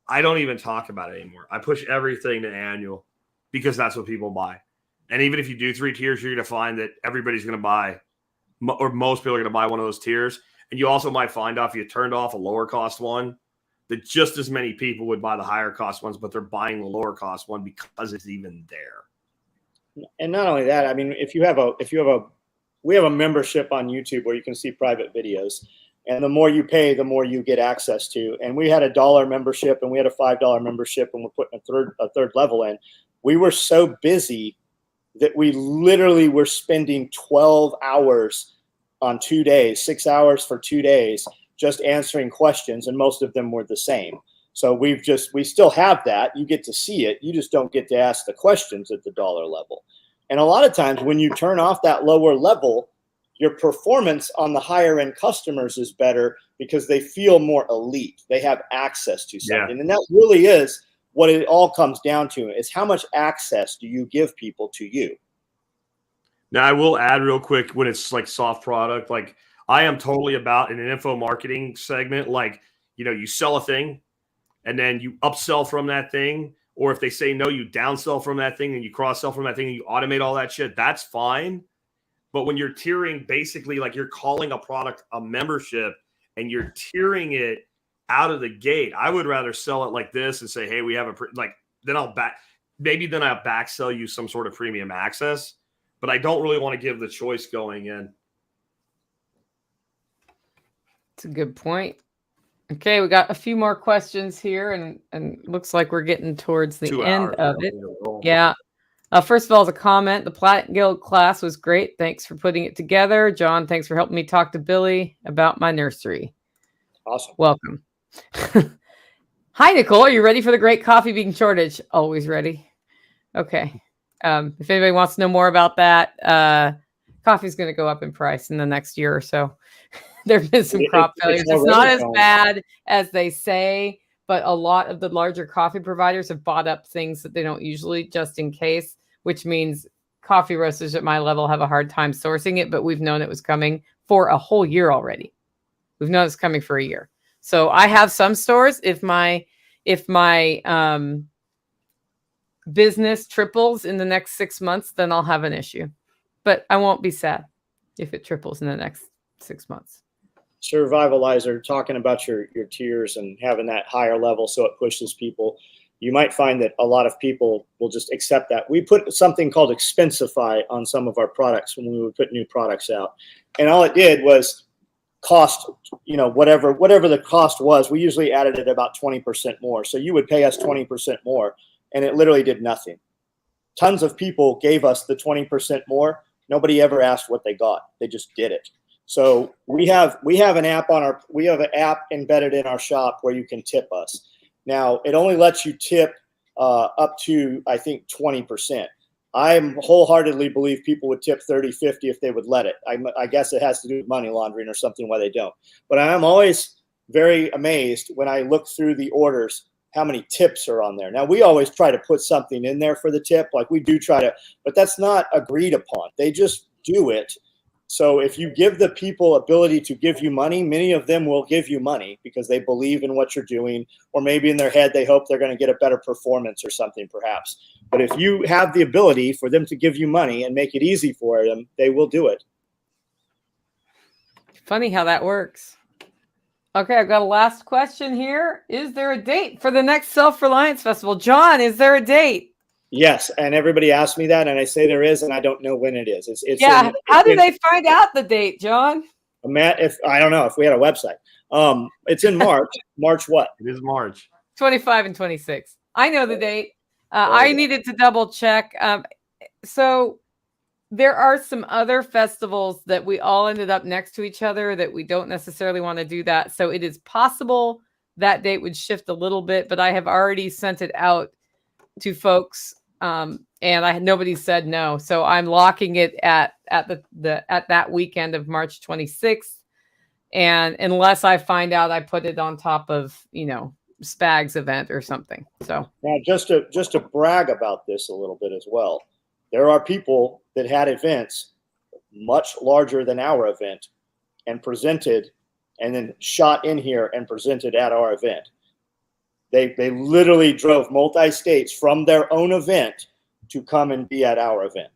S4: I don't even talk about it anymore. I push everything to annual because that's what people buy. And even if you do 3 tiers, you're going to find that everybody's going to buy, or most people are going to buy one of those tiers. And you also might find out if you turned off a lower cost one, that just as many people would buy the higher cost ones, but they're buying the lower cost one because it's even there.
S2: And not only that, I mean, we have a membership on YouTube where you can see private videos, and the more you pay, the more you get access to. And we had a $1 membership, and we had a $5 membership, and we're putting a third level in. We were so busy that we literally were spending 12 hours on 2 days, 6 hours for 2 days, just answering questions, and most of them were the same. So we still have that. You get to see it. You just don't get to ask the questions at the $1 level. And a lot of times when you turn off that lower level, your performance on the higher end customers is better because they feel more elite. They have access to something. Yeah. And that really is what it all comes down to, is how much access do you give people to you?
S4: Now, I will add real quick, when it's like soft product, like I am totally about in an info marketing segment, like, you know, you sell a thing, and then you upsell from that thing. Or if they say no, you downsell from that thing and you cross-sell from that thing and you automate all that shit. That's fine. But when you're tiering, basically like you're calling a product a membership and you're tiering it out of the gate, I would rather sell it like this and say, hey, we have then I'll back sell you some sort of premium access. But I don't really want to give the choice going in.
S1: It's a good point. Okay, we got a few more questions here, and looks like we're getting towards the end of it. Yeah. First of all, as a comment, the Platinum Guild class was great. Thanks for putting it together. John, thanks for helping me talk to Billy about my nursery.
S2: Awesome.
S1: Welcome. Hi, Nicole. Are you ready for the great coffee bean shortage? Always ready. Okay. If anybody wants to know more about that, coffee's going to go up in price in the next year or so. There have been some crop failures. It's not as bad as they say, but a lot of the larger coffee providers have bought up things that they don't usually, just in case, which means coffee roasters at my level have a hard time sourcing it, but we've known it was coming for a whole year already. We've known it's coming for a year. So I have some stores. If my business triples in the next 6 months, then I'll have an issue. But I won't be sad if it triples in the next 6 months.
S2: Survivalizer, talking about your tiers and having that higher level so it pushes people, you might find that a lot of people will just accept that. We put something called Expensify on some of our products when we would put new products out. And all it did was cost, you know, whatever the cost was, we usually added it about 20% more. So you would pay us 20% more, and it literally did nothing. Tons of people gave us the 20% more. Nobody ever asked what they got. They just did it. So we have an app embedded in our shop where you can tip us. Now it only lets you tip up to, I think, 20%. I wholeheartedly believe people would tip 30, 50 if they would let it. I guess it has to do with money laundering or something why they don't. But I am always very amazed when I look through the orders how many tips are on there. Now we always try to put something in there for the tip, like we do try to, but that's not agreed upon. They just do it. So if you give the people ability to give you money, many of them will give you money because they believe in what you're doing, or maybe in their head they hope they're going to get a better performance or something perhaps. But if you have the ability for them to give you money and make it easy for them, they will do it.
S1: Funny how that works. Okay, I've got a last question here. Is there a date for the next Self-Reliance Festival? John, is there a date?
S2: Yes, and everybody asks me that, and I say there is, and I don't know when it is.
S1: How do they find out the date, John?
S2: I don't know if we had a website. It's in March. March what?
S3: It is March
S1: 25 and 26. I know the date. I needed to double check. So there are some other festivals that we all ended up next to each other that we don't necessarily want to do that. So it is possible that date would shift a little bit, but I have already sent it out to folks. And nobody said no. So I'm locking it at that weekend of March 26th. And unless I find out, I put it on top of, Spag's event or something. So
S2: now just to brag about this a little bit as well. There are people that had events much larger than our event and presented and then shot in here and presented at our event. They literally drove multi-states from their own event to come and be at our event.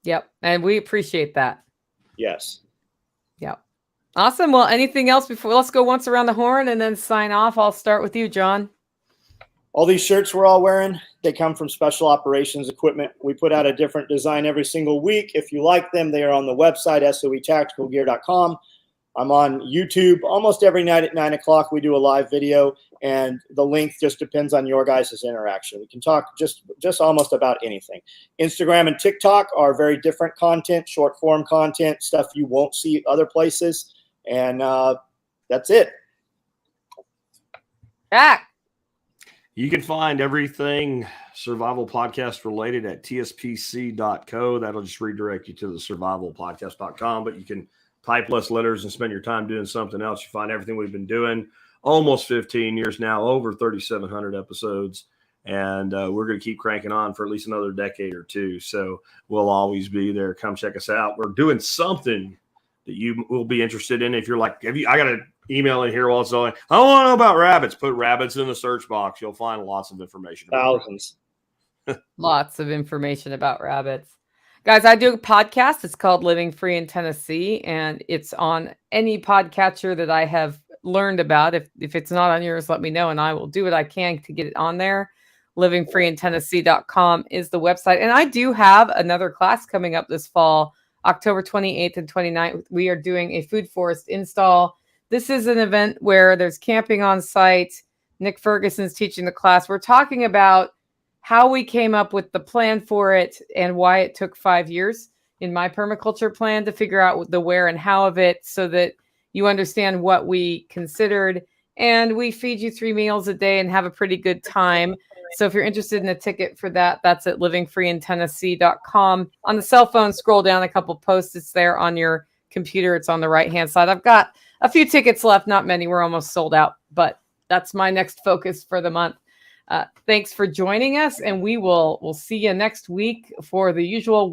S1: Yep. And we appreciate that.
S2: Yes.
S1: Yep. Awesome. Well, anything else before? Let's go once around the horn and then sign off. I'll start with you, John.
S2: All these shirts we're all wearing, they come from Special Operations Equipment. We put out a different design every single week. If you like them, they are on the website, soetacticalgear.com. I'm on YouTube almost every night at 9 o'clock. We do a live video, and the length just depends on your guys' interaction. We can talk just almost about anything. Instagram and TikTok are very different content, short form content, stuff you won't see other places. And that's it.
S1: Jack.
S3: You can find everything survival podcast related at tspc.co. That'll just redirect you to the survivalpodcast.com, but you can type less letters and spend your time doing something else. You find everything we've been doing almost 15 years now, over 3,700 episodes. And we're going to keep cranking on for at least another decade or two. So we'll always be there. Come check us out. We're doing something that you will be interested in. If you're like, I got an email in here also. I want to know about rabbits. Put rabbits in the search box. You'll find lots of information.
S2: Thousands.
S1: Lots of information about rabbits. Guys, I do a podcast. It's called Living Free in Tennessee, and it's on any podcatcher that I have learned about. If it's not on yours, let me know, and I will do what I can to get it on there. livingfreeintennessee.com is the website. And I do have another class coming up this fall, October 28th and 29th. We are doing a food forest install. This is an event where there's camping on site. Nick Ferguson's teaching the class. We're talking about how we came up with the plan for it and why it took 5 years in my permaculture plan to figure out the where and how of it so that you understand what we considered. And we feed you 3 meals a day and have a pretty good time. So if you're interested in a ticket for that, that's at livingfreeintennessee.com. On the cell phone, scroll down a couple posts. It's there on your computer. It's on the right-hand side. I've got a few tickets left, not many. We're almost sold out, but that's my next focus for the month. Thanks for joining us, and we'll see you next week for the usual